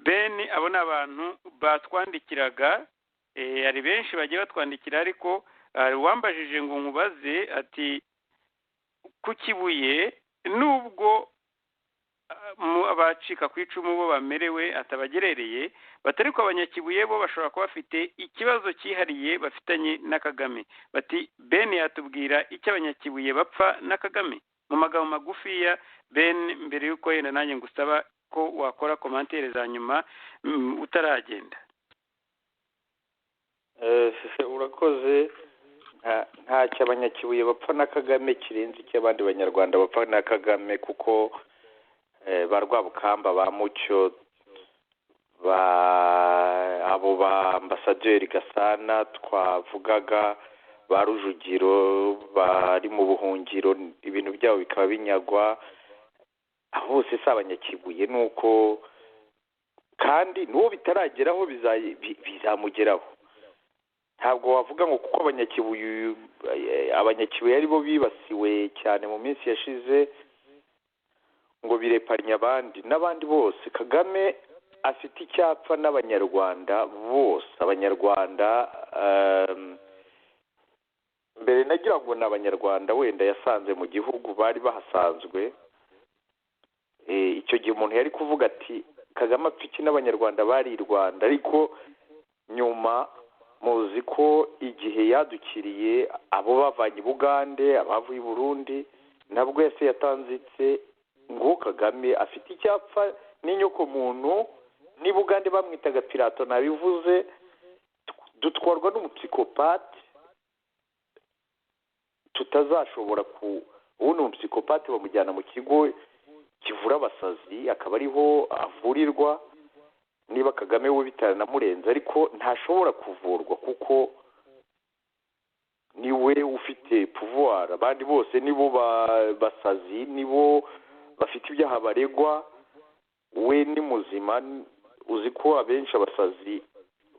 Ben abo ni abantu batwandikiraga, hari benshi bagiye batwandikira ariko uwambajije ngo nkubaze ati ku Kibuye nubwo abacika ku icumu bo bamerewe atabagerereye, batari ko abanyakibuye bo bashobora kuba bafite ikibazo cyihariye bafitanye na Kagame. Bati Ben yatubwira icyo abanyakibuye bapfa na Kagame mu magambo magufiya. Ben mbere yuko yenda nanjye ngusaba ko wakora komantere za nyuma utaragenda. Urakoze. Ntacyo abanyakibuye bapfa na Kagame kirenze icyo abandi banyarwanda bapfa na Kagame, kuko ba Rwabukamba ba Mucyo abo ba Ambasaderi Gasana twavugaga, ba Rujugiro bari mu buhungiro ibintu byabo bikaba binyagwa, aho hose si abanyakibuye, nuko kandi n'uwo bitarageraho bizamugeraho. Ntabwo wavuga ngo kuko abanyakibuye ari bo bibasiwe cyane mu minsi yashize ngo birepanya abandi n'abandi bose. Kagame afite icyapfa n'abanyarwanda bose. Abanyarwanda mbere nagira ngo ni abanyarwanda wenda yasanze mu gihugu bari bahasanzwe, icyo gihe umuntu yari kuvuga ati Kagame apfa iki n'abanyarwanda bari i Rwanda, ariko nyuma muzi ko igihe yadukiriye abo bavanye i Bugande, abavuye i Burundi, nabwo yase yatanzitse ngo Kagame afite icyapfa n'inyoko muntu. Ni Bugande bamwitaga Pilato, nabivuze, dutwarwa n'umupsikopate tutazashobora ubundi umupsikopate bamujyana mu kigo kivura abasazi akaba ariho avurirwa. Niba Kagame we bitanamurenze, ariko ntashobora kuvurwa kuko niwe ufite pouvoir, abandi bose nibo basazi, nibo bafite ibyaha baregwa, we ni muzima. Uzi ko abenshi abasazi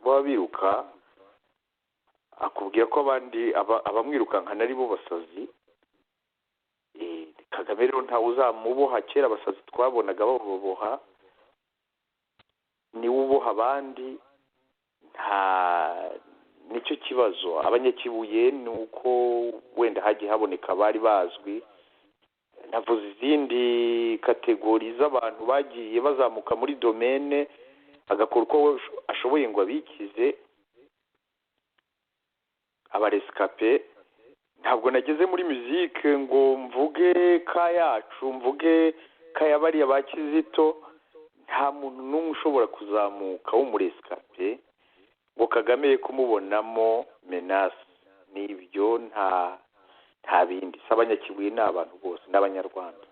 baba biruka, akubwira ko abandi abamwirukankana ari bo basazi. Kagame rero ntawe uzamuboha. Kera abasazi twabonaga baboha, niwe uboha abandi. Nicyo kibazo. Abanyakibuye ni uko wenda hagiye haboneka bari bazwi. Navuze izindi kategori z'abantu bagiye bazamuka muri domene agakora uko ashoboye ngo abikize. Abaresikape ntabwo nageze muri muzike ngo mvuge ka yacu, mvuge ka yabariya ba Kizito. Nta muntu n'umwe ushobora kuzamuka w'umuresikape ngo Kagame ye kumubonamo menace. N'ibyo nta bindi. Si abanyakibuye ni abantu bose n'abanyarwanda.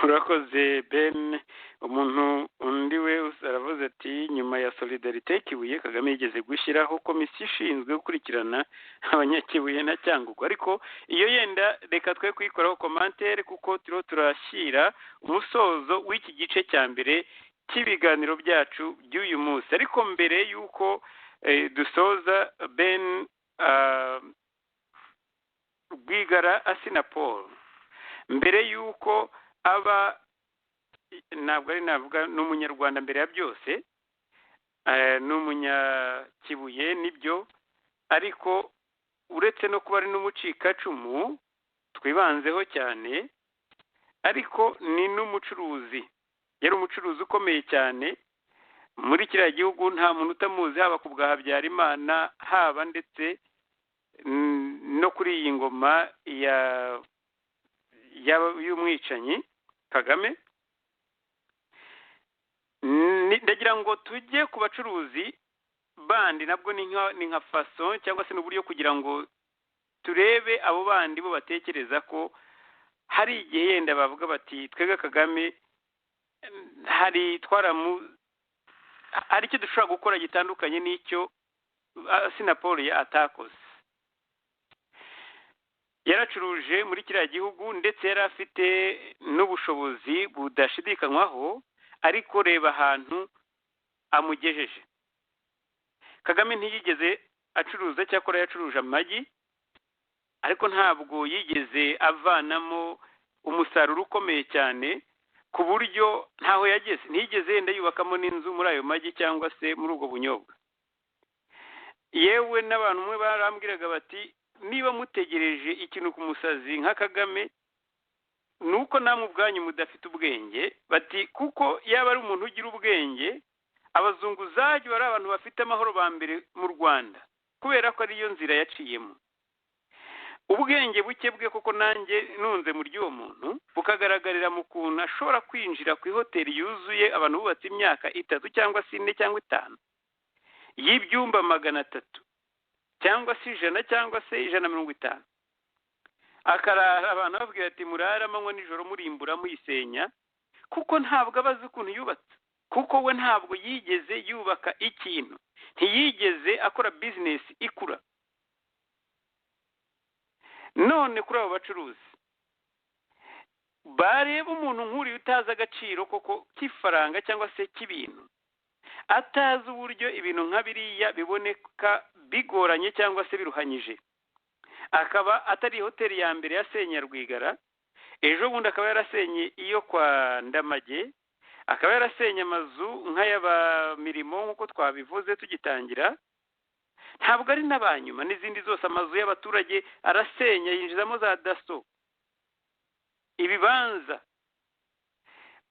Urakoze Ben. Umuntu undi we aravuze ati nyuma ya Solidarite Kibuye Kagame yigeze gushyiraho komisiyo ishinzwe gukurikirana abanyakibuye na Cyangugu, ariko iyo yenda reka twe kuyikoraho komantere kuko turashyira umusozo w'iki gice cya mbere cy'ibiganiro byacu by'uyu munsi. Ariko mbere y'uko dusoza, Ben Rwigara Asina Paul, mbere y'uko aba ntabwo ari navuga ni umunyarwanda mbere ya byose, ni umunyakibuye nibyo, ariko uretse no kuba ari n'umucikacumu twibanzeho cyane, ariko ni n'umucuruzi, yari umucuruzi ukomeye cyane muri kiriya gihugu. Nta muntu utamuzi, haba ku bwa Habyarimana, haba ndetse no kuri iyi ngoma y'umwicanyi Kagame. Ndagira ngo tujye ku bacuruzi bandi, nabwo ni nka faso cyangwa se n'uburyo kugira ngo turebe abo bandi bo batekereza ko hari igihe yenda bavuga bati twebwe Kagame hari icyo dushobora gukora gitandukanye n'icyo Sinapoli atakoze. Yaracuruje muri kiriya gihugu ndetse yari afite n'ubushobozi budashidikanywaho, ariko reba ahantu amugejeje. Kagame ntiyigeze acuruza, cyakora yacuruje amagi, ariko ntabwo yigeze avanamo umusaruro ukomeye cyane ku buryo ntaho yageze. Ntiyigeze yenda yubakamo n'inzu muri ayo magi cyangwa se muri ubwo bunyobwa. Yewe n'abantu umwe barambwiraga bati niba mutegereje ikintu ku musazi nka Kagame, nuko namwe ubwanyu mudafite ubwenge. Bati kuko yaba ari umuntu ugira ubwenge, abazunguzaji bari abantu bafite amahoro ba mbere mu Rwanda, kubera ko ariyo nzira yaciyemo. Ubwenge buke bwe koko nanjye nunze muri uwo muntu bukagaragarira mu kuntu ashobora kwinjira ku ihoteli yuzuye abantu bubatse imyaka 3 cyangwa 4 cyangwa 5 y'ibyumba 300 cyangwa se 100 cyangwa se 150, akarara abantu babwira ati murara amanywa nijoro murimbura muyisenya, kuko ntabwo abazi ukuntu yubatse, kuko we ntabwo yigeze yubaka ikintu, ntiyigeze akora business ikura. None kuri abo bacuruzi bareba umuntu nk'uri utazi agaciro koko k'ifaranga cyangwa se k'ibintu, atazi uburyo ibintu nka biriya biboneka bigoranye cyangwa se biruhanyije, akaba atari hoteli ya mbere yasenye Rwigara, ejo bundi akaba yarasenye iyo kwa Ndamage, akaba yarasenye amazu nk'ay'abamirimo nk'uko twabivuze tugitangira. Ntabwo ari n'abanyuma, n'izindi zose amazu y'abaturage arasenya, yinjizamo za daso, ibibanza.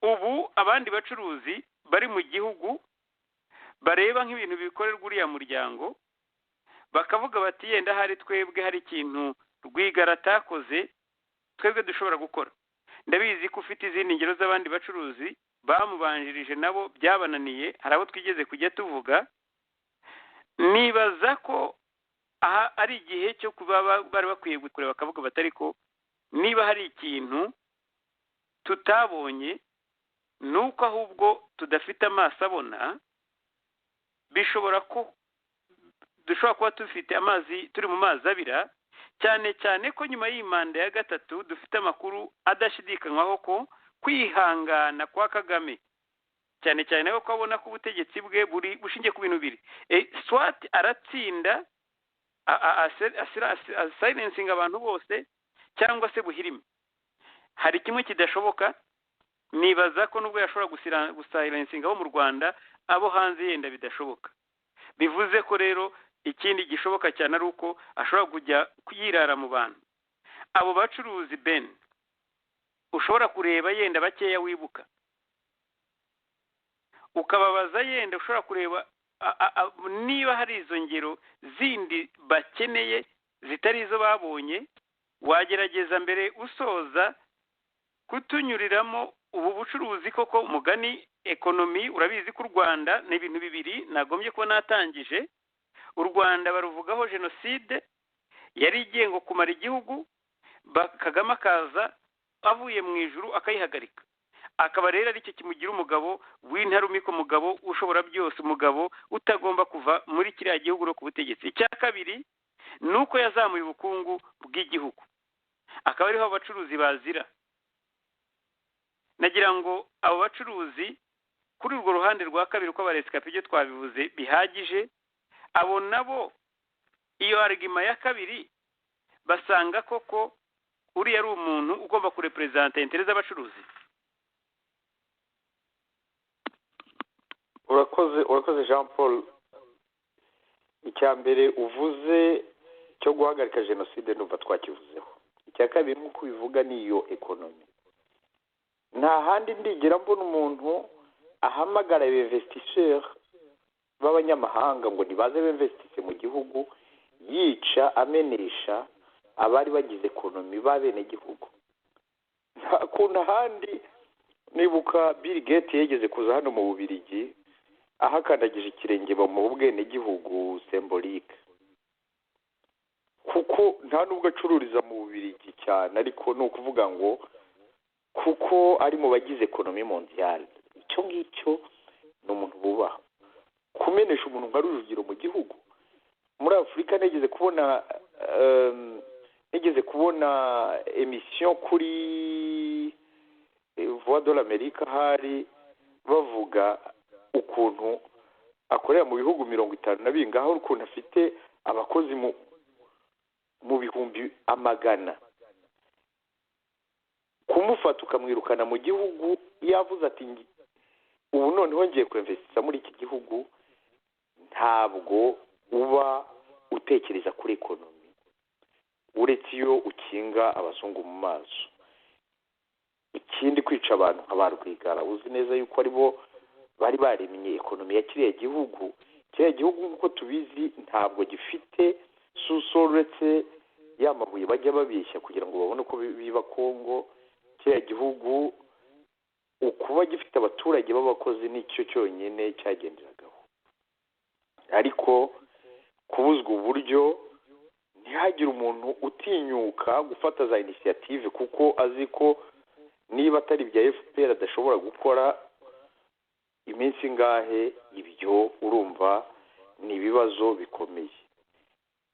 Ubu abandi bacuruzi bari mu gihugu bareba nk'ibintu bikorerwa uriya muryango, bakavuga bati yenda hari twebwe hari ikintu Rwigara atakoze twebwe dushobora gukora. Ndabizi ko ufite izindi ngero z'abandi bacuruzi bamubanjirije nabo byabananiye, hari abo twigeze kujya tuvuga. Nibaza ko aha ari igihe cyo kuba bari bakwiye kureba bakavuga batari ko niba hari ikintu tutabonye, nuko ahubwo tudafite amaso abona, bishobora ko dushobora kuba dufite amazi, turi mu mazi abira, cyane cyane ko nyuma y'imanda ya gatatu dufite amakuru adashidikanywaho ko kwihangana kwa Kagame, cyane cyane ko abona ko ubutegetsi bwe buri bushingiye ku bintu biri, swat aratsinda silencing abantu bose cyangwa se buhirime. Hari kimwe kidashoboka, nibaza ko nubwo yashobora gusilencinga abo mu Rwanda, abo hanze yenda bidashoboka. Bivuze ko rero ikindi gishoboka cyane ari uko ashobora kujya kuyirara mu bantu. Abo bacuruzi Ben ushobora kureba yenda bakeya wibuka, ukababaza yenda ushobora kureba niba hari izo ngero zindi bakeneye zitari izo babonye, wagerageza mbere usoza kutunyuriramo ubu bucuruzi. Koko umugani ekonomi, urabizi ko u Rwanda ni ibintu bibiri nagombye ko natangije. U Rwanda baruvugaho jenoside yari igiye ngo kumara igihugu, Kagame akaza avuye mu ijuru akayihagarika, akaba rero ari cyo kimugira umugabo w'intarumiko, umugabo ushobora byose, umugabo utagomba kuva muri kiriya gihugu no ku butegetsi. Icya kabiri ni uko yazamuye ubukungu bw'igihugu, akaba ariho abacuruzi bazira. Nagira ngo abo bacuruzi kuri urwo ruhande rwa kabiri uko abaresikapi ibyo twabivuze bihagije, abo nabo iyo argument ya kabiri basanga koko uriya ari umuntu ugomba kurepresenta interest z'abacuruzi. urakoze Jean Paul. Icya mbere uvuze cyo guhagarika jenoside numva twakivuzeho. Icya kabiri nk'uko ubivuga niyo ekonomi. Nta handi ndigera mbona umuntu ahamagara investisseurs b'abanyamahanga ngo nibaze b'investise mu gihugu, yica amenesha abari bagize ekonomi b'abene gihugu. Nta kuntu ahandi. Nibuka Bill Gates yegeze kuza hano mu Bubiligi ahakandagije ikirenge mu bwene gihugu symbolique, kuko nta nubwo acururiza mu Bubiligi cyane, ariko ni ukuvuga ngo kuko ari mu bagize ekonomi mondiale. Icyo ngicyo ni umuntu bubaha. Kumenesha umuntu nka Rujugiro mu gihugu. Muri Afurika nigeze kubona emission kuri Voix de l'Amérique hari bavuga ukuntu akorera mu bihugu 50 na bingaho, ukuntu afite abakozi mu bihumbi amagana. Kumufata ukamwirukana mu gihugu yavuze ati ubu noneho ngiye kwinvestisa muri iki gihugu, ntabwo uba utekereza kuri ekonomi uretse iyo ukinga abazungu mu maso. Ikindi kwica abantu nka Rwigara, uzi neza yuko aribo bari baremye ekonomi ya kiriya gihugu. Kiriya gihugu nk'uko tubizi ntabwo gifite uretse y'amabuye bajya babeshya kugira ngo babone ko biba Kongo. Kiriya gihugu ukuba gifite abaturage b'abakozi nicyo cyonyine cyagenderagaho, ariko kubuzwa uburyo ntihagire umuntu utinyuka gufata za initiative, kuko azi ko niba atari bya FPR adashobora gukora iminsi ngahe. Ibyo urumva ni ibibazo bikomeye.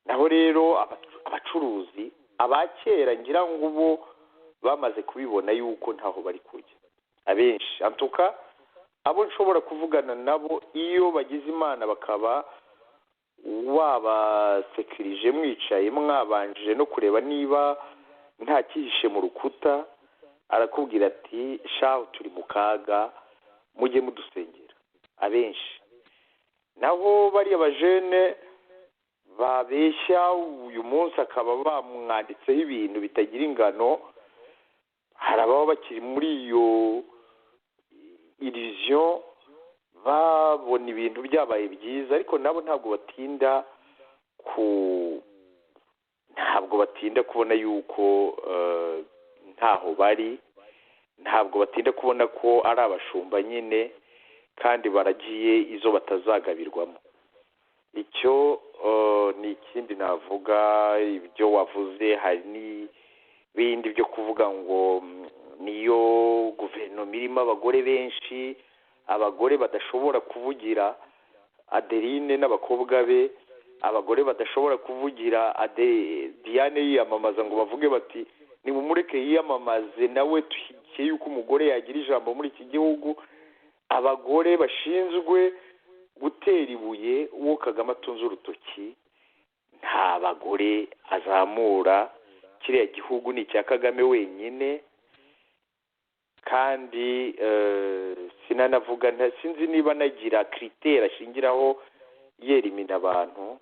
Naho rero abacuruzi abakera ngira ngo ubo bamaze kubibona yuko ntaho bari kujya abenshi. Antuka abo nshobora kuvugana nabo iyo bagize Imana bakaba wabasekirije mwicaye mwabanje no kureba niba nta kihishe mu rukuta, arakubwira ati shaho turi mu kaga mujye mudusengera abenshi. Naho bari abajene babeshya uyu munsi akaba bamwanditseho ibintu bitagira ingano, hari ababa bakiri muri iyo illusion babona ibintu byabaye byiza, ariko nabo ntabwo batinda kubona yuko ntaho bari, ntabwo batinda kubona ko ari abashumba nyine kandi baragiye izo batazagabirwamo. Icyo ni ikindi navuga. Ibyo wavuze hari n'ibindi byo kuvuga ngo niyo guverinoma irimo abagore benshi, abagore badashobora kuvugira Adeline n'abakobwa be, abagore badashobora kuvugira Diane yiyamamaza ngo bavuge bati nimumureke yiyamamaze nawe tushyigikiye yuko umugore yagira ijambo muri iki gihugu. Abagore bashinzwe gutera ibuye uwo Kagame atunze urutoki, nta bagore azamura. Kiriya gihugu ni icya Kagame wenyine. Kandi sinanavuga sinzi niba nagira critère ashingiraho yerimina abantu,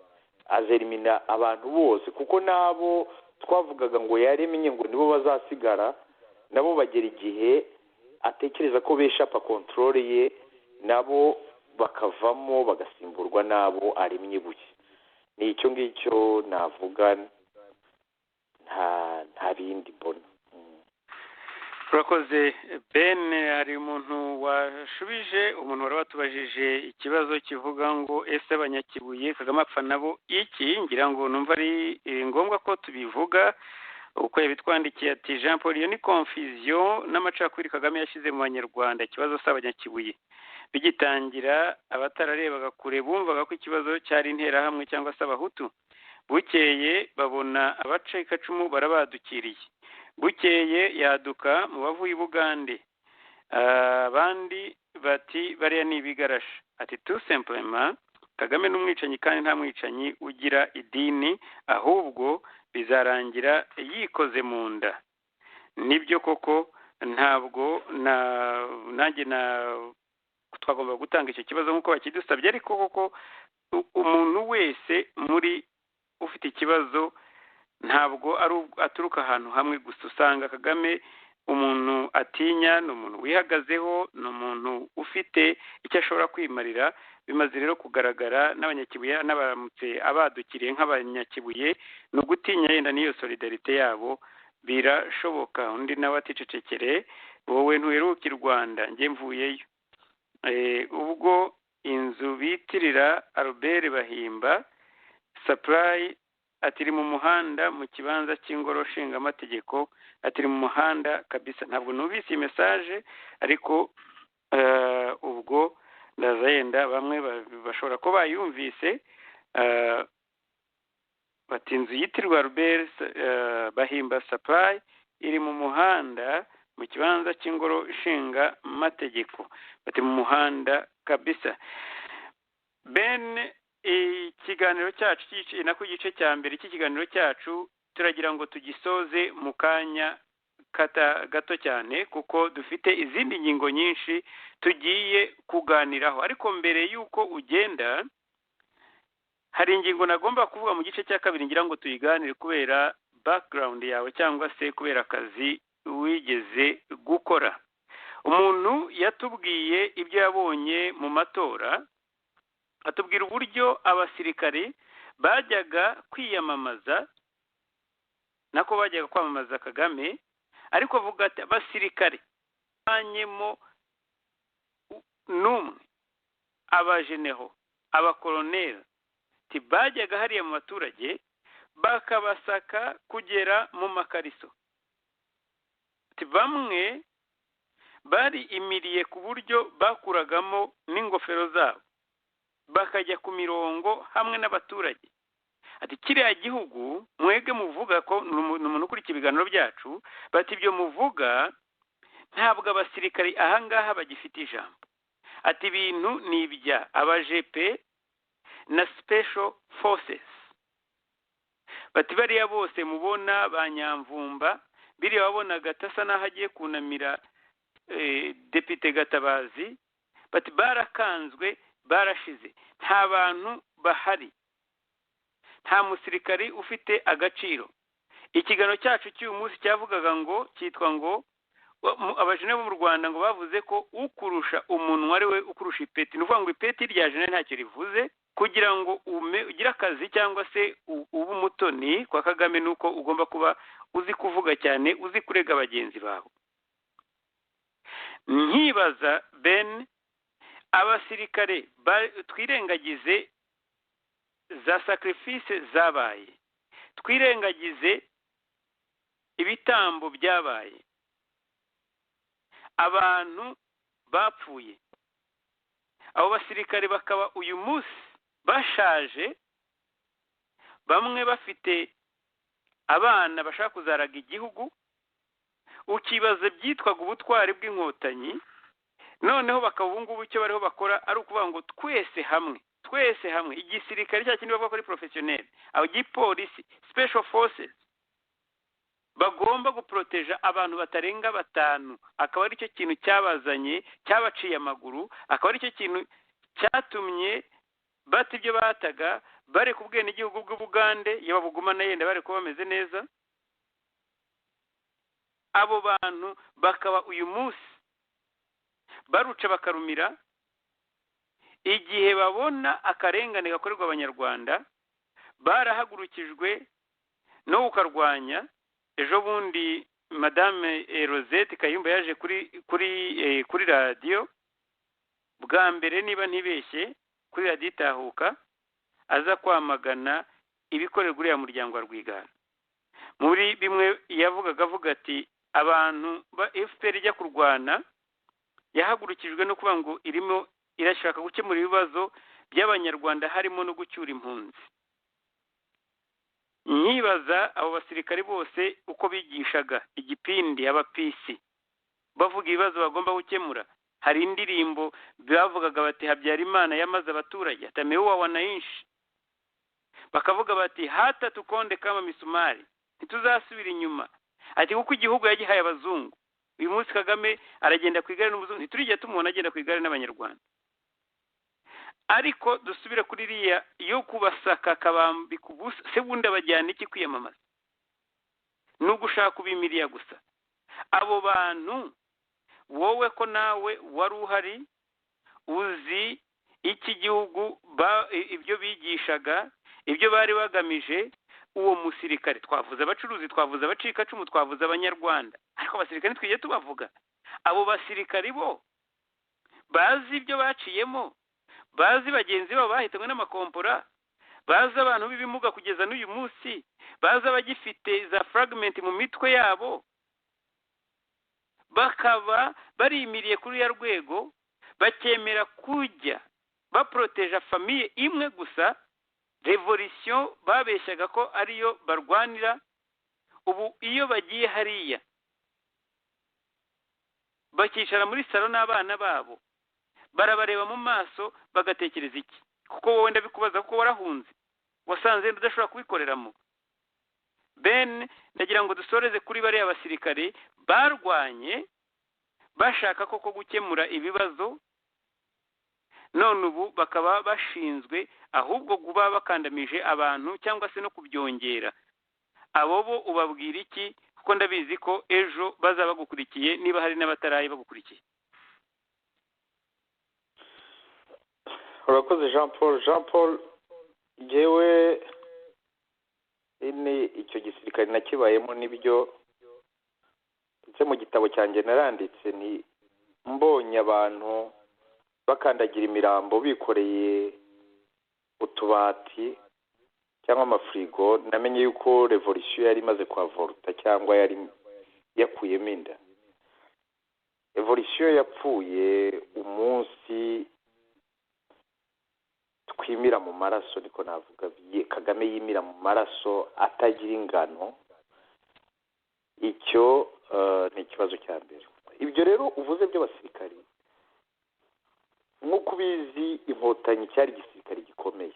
azerimina abantu bose, kuko nabo twavugaga ngo yaremye ngo nibo bazasigara, nabo bagera igihe atekereza ko beshapa controle ye, nabo bakavamo bagasimburwa nabo aremye ibuye. Ni icyo ngicyo navuga, nta bindi mbona. Urakoze Ben. Hari umuntu washubije, umuntu wari watubajije ikibazo kivuga ngo ese abanyakibuye Kagame apfa nabo iki. Ngira ngo numva ari ngombwa ko tubivuga uko yabitwandikiye ati Jean Paul, iyo ni confusion n'amacakubiri Kagame yashyize mu banyarwanda. Ikibazo si abanyakibuye. Bigitangira abatararebaga kure bumvaga ko ikibazo cyari interahamwe cyangwa se abahutu. Bukeye babona abacikacumu barabadukiriye. Bukeye yaduka mu bavuye i Bugande. Abandi bati bariya ni ibigarasha. Ati tout simplement Kagame n'umwicanyi, kandi nta mwicanyi ugira idini, ahubwo bizarangira yikoze mu nda. Nibyo koko, ntabwo nanjye twagomba gutanga icyo kibazo nk'uko bakidusabye, ariko koko umuntu wese muri ufite ikibazo ntabwo aturuka ahantu hamwe gusa. Usanga Kagame umuntu atinya, ni umuntu wihagazeho, ni umuntu ufite icyo ashobora kwimarira. Bimaze rero kugaragara n'abanyakibuye n'abaramutse abadukiriye nk'abanyakibuye, ni ugutinya yenda n'iyo solidarite yabo birashoboka. Undi nawe aticecekere, wowe ntuheruka i Rwanda, njye mvuyeyo. Ubwo inzu bitirira Albert Bahimba Supply atiri mu muhanda mu kibanza cy'ingoro nshingaamategeko, atiri mu muhanda kabisa. Ntabwo numvise iyi message, ariko ubwo ndaza yenda bamwe bashobora ko bayumvise. Bati inzu yitirwa Albert Bahimba Supply iri mu muhanda mu kibanza cy'ingoro nshingaamategeko, bati mu muhanda kabisa. Ben, ikiganiro cyacu nako igice cya mbere cy'ikiganiro cyacu turagira ngo tugisoze mu kanya gato cyane, kuko dufite izindi ngingo nyinshi tugiye kuganiraho. Ariko mbere y'uko ugenda, hari ingingo nagomba kuvuga mu gice cya kabiri, ngira ngo tuyiganire kubera background yawe cyangwa se kubera akazi wigeze gukora. Umuntu yatubwiye ibyo yabonye mu matora, atubwira uburyo abasirikare bajyaga kwiyamamaza, nako bajyaga kwamamaza Kagame, ariko avuga ati abasirikare banyemo n'umwe, abajeneho, abakoloneli, bajyaga hariya mu baturage bakabasaka kugera mu makariso. Bamwe bari imiriye ku buryo bakuragamo n'ingofero zabo bakajya ku mirongo hamwe n'abaturage. Ati kiriya gihugu mwege muvuga ko umuntu ukurikira ibiganiro byacu, bati ibyo muvuga ntabwo abasirikari ahangaha bagifite ijambo. Ati ibintu ni ibya abajepe na special forces. Bati bariya bose mubona ba Nyamvumba, biriya wabona gatasa naho agiye kunamira Depite Gatabazi, bati barakanzwe, barashize, nta bantu bahari, nta musirikari ufite agaciro. Ikiganiro cyacu cy'uyu munsi cyavugaga ngo, cyitwa ngo abajene bo mu Rwanda ngo bavuze ko ukurusha umuntu ari we ukurusha ipeti. Ni ukuvuga ngo ipeti rya jene ntacyo rivuze. Kugira ngo ugire akazi cyangwa se ube umutoni kwa Kagame, nuko ugomba kuba uzi kuvuga cyane, uzi kurega bagenzi bawe. Nkibaza Ben, abasirikare twirengagize za sacrifice zabaye, twirengagize ibitambo byabaye, abantu bapfuye, abo basirikare bakaba uyu munsi bashaje, bamwe bafite abana bashaka kuzaraga igihugu. Ukibaza byitwaga ubutwari bw'inkotanyi, noneho bakaba ubu ngubu icyo bariho bakora ari ukuvuga ngo twese hamwe, igisirikare cya kindi bavuga ko ari professionnel, abagipolisi, special forces, bagomba guproteja abantu batarenga 5. Akaba ari cyo kintu cyabazanye, cyabaciye amaguru, akaba ari cyo kintu cyatumye bati ibyo bataga bare kubwene igihugu bw'Ubugande, iyo babugumana yenda bare kuba bameze neza. Abo bantu bakaba uyu munsi baruca bakarumira, igihe babona akarengane gakorerwa Abanyarwanda barahagurukijwe no gukarwanya. Ejo bundi Madame Rosette Kayumba yaje kuri radio bwa mbere, niba ntibeshye, kuri radio Itahuka, aza kwamagana ibikorerwa uriya muryango wa Rwigara. Muri bimwe yavugaga avuga ati abantu ba FPR ijya kurwana yahagurukijwe no kuvuga ngo irimo irashaka gukemura ibibazo by'Abanyarwanda, harimo no gucyura impunzi. Nyibaza abo basirikare bose uko bigishaga igipindi abapisi, bavuga ibibazo bagomba gukemura. Hari indirimbo bavugaga bati Habyarimana yamaze abaturage, atamewa wanaishi, bakavuga bati hata tukonde kama misumari ntituzasubira inyuma. Ati kuko igihugu yagihaye abazungu, uyu munsi Kagame aragenda ku igare n'umuzungu, ntiturigiye tumubona agenda ku igare n'abanyarwanda. Ariko dusubire kuri iriya yo kubasaka akabambika ubusa, se bundi abajyana iki kwiyamamaza? Ni ugushaka kubimiriya gusa. Abo bantu wowe ko nawe wari uhari uzi iki gihugu ibyo bigishaga, ibyo bari bagamije, uwo musirikare, twavuze abacuruzi, twavuze abacikacumu, twavuze abanyarwanda, ariko abasirikare ntitwigiye tubavuga. Abo basirikari bo bazi ibyo baciyemo, bazi bagenzi babo bahitanywe n'amakompora, bazi abantu b'ibimuga kugeza n'uyu munsi, bazi abagifite za fragment mu mitwe yabo, bakaba barimiriye kuri ya rwego, bakemera kujya baproteja famiye imwe gusa. Revolution babeshyaga ko ariyo barwanira, ubu iyo bagiye hariya bakicara muri salo n'abana babo, barabareba mu maso bagatekereza iki? Kuko wowe ndabikubaza kuko warahunze, wasanze udashobora kubikoreramo. Ben, ndagira ngo dusoreze kuri bariya basirikare barwanye bashaka koko gukemura ibibazo, none ubu bakaba bashinzwe ahubwo kuba bakandamije abantu cyangwa se no kubyongera. Abo bo ubabwira iki? Kuko ndabizi ko ejo bazaba bagukurikiye, niba hari n'abataraye bagukurikiye. Urakoze Jean Paul, jewe icyo gisirikare nakibayemo n'ibyo ndetse mu gitabo cyanjye naranditse, ni mbonye abantu bakandagira imirambo bikoreye utubati cyangwa amafrigo, namenye yuko revolution yari imaze kwavorta cyangwa yari yakuyemo inda. Revolution yapfuye umunsi twimira mu maraso, niko navuga. Kagame yimira mu maraso atagira ingano. Icyo ni ikibazo cya mbere. Ibyo rero uvuze by'abasirikari, nk'uko ubizi inkotanyi cyari igisirikare gikomeye.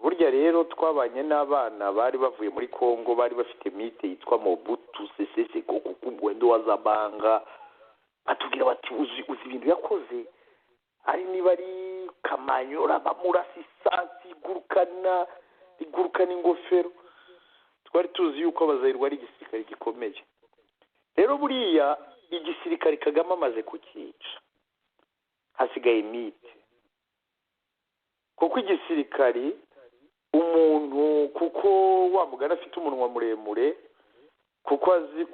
Burya rero twabanye n'abana bari bavuye muri Kongo, bari bafite mite yitwa Mobutu Sese Seko Kumbwendo wa Zabanga, batubwira bati uzi ibintu yakoze, ari niba ari Kamanyora bamurasa isasi igurukana ingofero. Twari tuzi yuko abazayirwa ari igisirikare gikomeye. Rero buriya igisirikare Kagame amaze kukica, hasigaye mite. Kuko igisirikare umuntu, kuko wa mugana afite umunwa muremure, kuko azi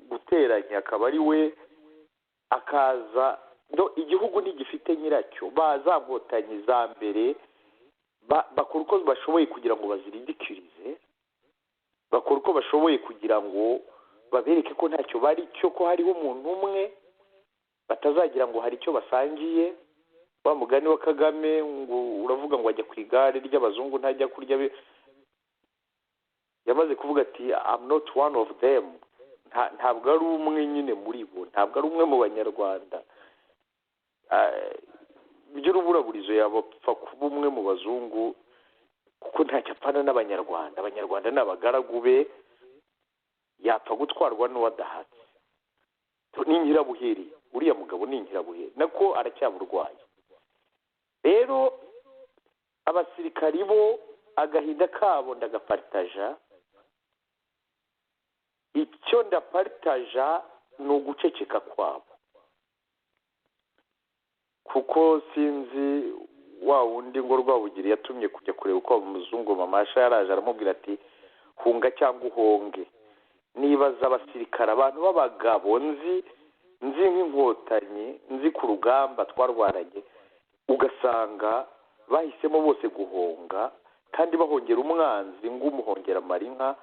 guteranya, akaba ari we akaza igihugu ntigifite nyiracyo. Baza nkotanyi za mbere bakora uko bashoboye kugira ngo baziridikirize, bakora uko bashoboye kugira ngo babereke ko ntacyo bari cyo, ko hariho umuntu umwe, batazagira ngo hari icyo basangiye. Wa mugani wa Kagame ngo uravuga ngo ajya ku igare ry'abazungu ntajya kurya, yamaze kuvuga ati I'm not one of them. Ntabwo ari umwe nyine muri bo, ntabwo ari umwe mu banyarwanda. By'uruburaburizo yabapfa kuba umwe mu bazungu, kuko ntacyo apfana n'abanyarwanda. Abanyarwanda ni abagaragu be, yapfa gutwarwa n'uwadahatse. Ni Nyirabuheri, uriya mugabo ni Nyirabuheri, nako aracyaburwaye. Rero abasirikari bo agahinda kabo ndagaparitaja. Icyo ndaparitaja ni uguceceka kwabo, kuko sinzi wa wundi ngo Rwabugiri yatumye kujya kureba uko umuzungu Mamasha yaraje aramubwira ati hunga cyangwa uhonge. Nibaza abasirikare, abantu b'abagabo nzi nk'inkotanyi, nzi ku rugamba twarwaranye, ugasanga bahisemo bose guhonga, kandi bahongera umwanzi ng'umuhongera amarinka.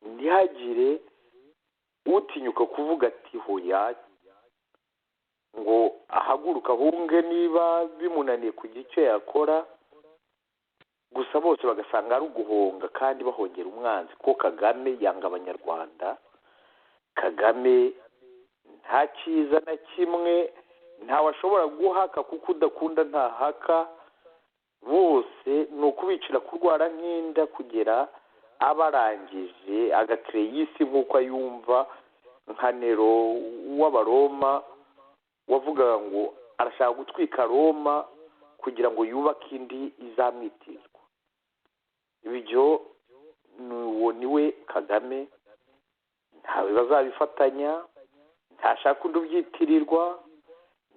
Ntihagire utinyuka kuvuga ati hoya, ngo ahaguruka ahunge niba bimunaniye kugira icyo yakora. Gusa bose bagasanga ari uguhonga kandi bahongera umwanzi, ko Kagame yanga abanyarwanda. Kagame nta cyiza na kimwe, ntawe ashobora guhaka, kuko udakunda ntahaka. Bose ni ukubicira kurwara nk'inda kugera abarangije agakireye isi nk'uko ayumva, nka Nero w'Abaroma wavugaga ngo arashaka gutwika Roma kugira ngo yubake indi izamwitirirwa. Ibyo uwo niwe Kagame, ntawe bazabifatanya, ntashaka undi ubyitirirwa,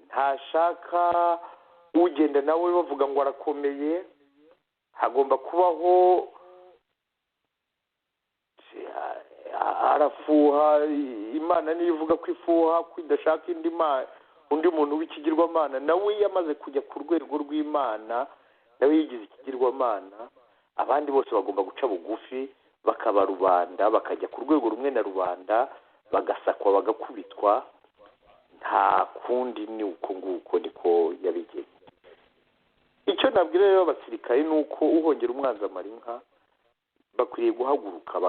ntashaka ugenda nawe bavuga ngo arakomeye. Hagomba kubaho arafuha. Imana niyo ivuga ko ifuha, ko idashaka undi muntu w'ikigirwamana. Nawe yamaze kujya ku rwego rw'Imana, nawe yigize ikigirwamana. Abandi bose bagomba guca bugufi bakaba rubanda, bakajya ku rwego rumwe na rubanda, bagasakwa bagakubitwa. Nta kundi ni uko nguko niko yabigeze. Icyo nabwira rero abasirikare ni uko uhongera umwanzi amara inka, bakwiriye guhaguruka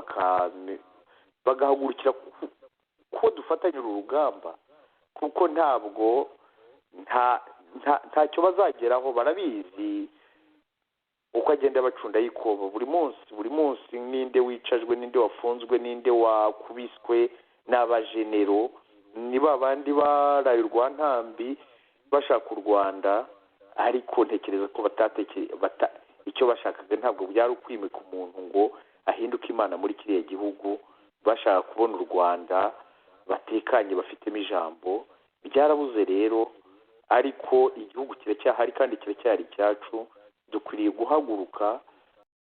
bagahagurukira ko dufatanya uru rugamba, kuko ntabwo ntacyo bazageraho. Barabizi uko agenda bacunda yikoba buri munsi, ninde wicajwe, ninde wafunzwe, ninde wakubiswe, n'abajenero. Ni babandi baraye urwantambi bashaka u Rwanda, ariko ntekereza ko icyo bashakaga ntabwo byari ukwimika umuntu ngo ahinduke imana muri kiriya gihugu. Bashaka kubona u Rwanda batekanye, bafitemo ijambo. Byarabuze rero, ariko igihugu kiracyahari kandi kiracyari icyacu. Dukwiriye guhaguruka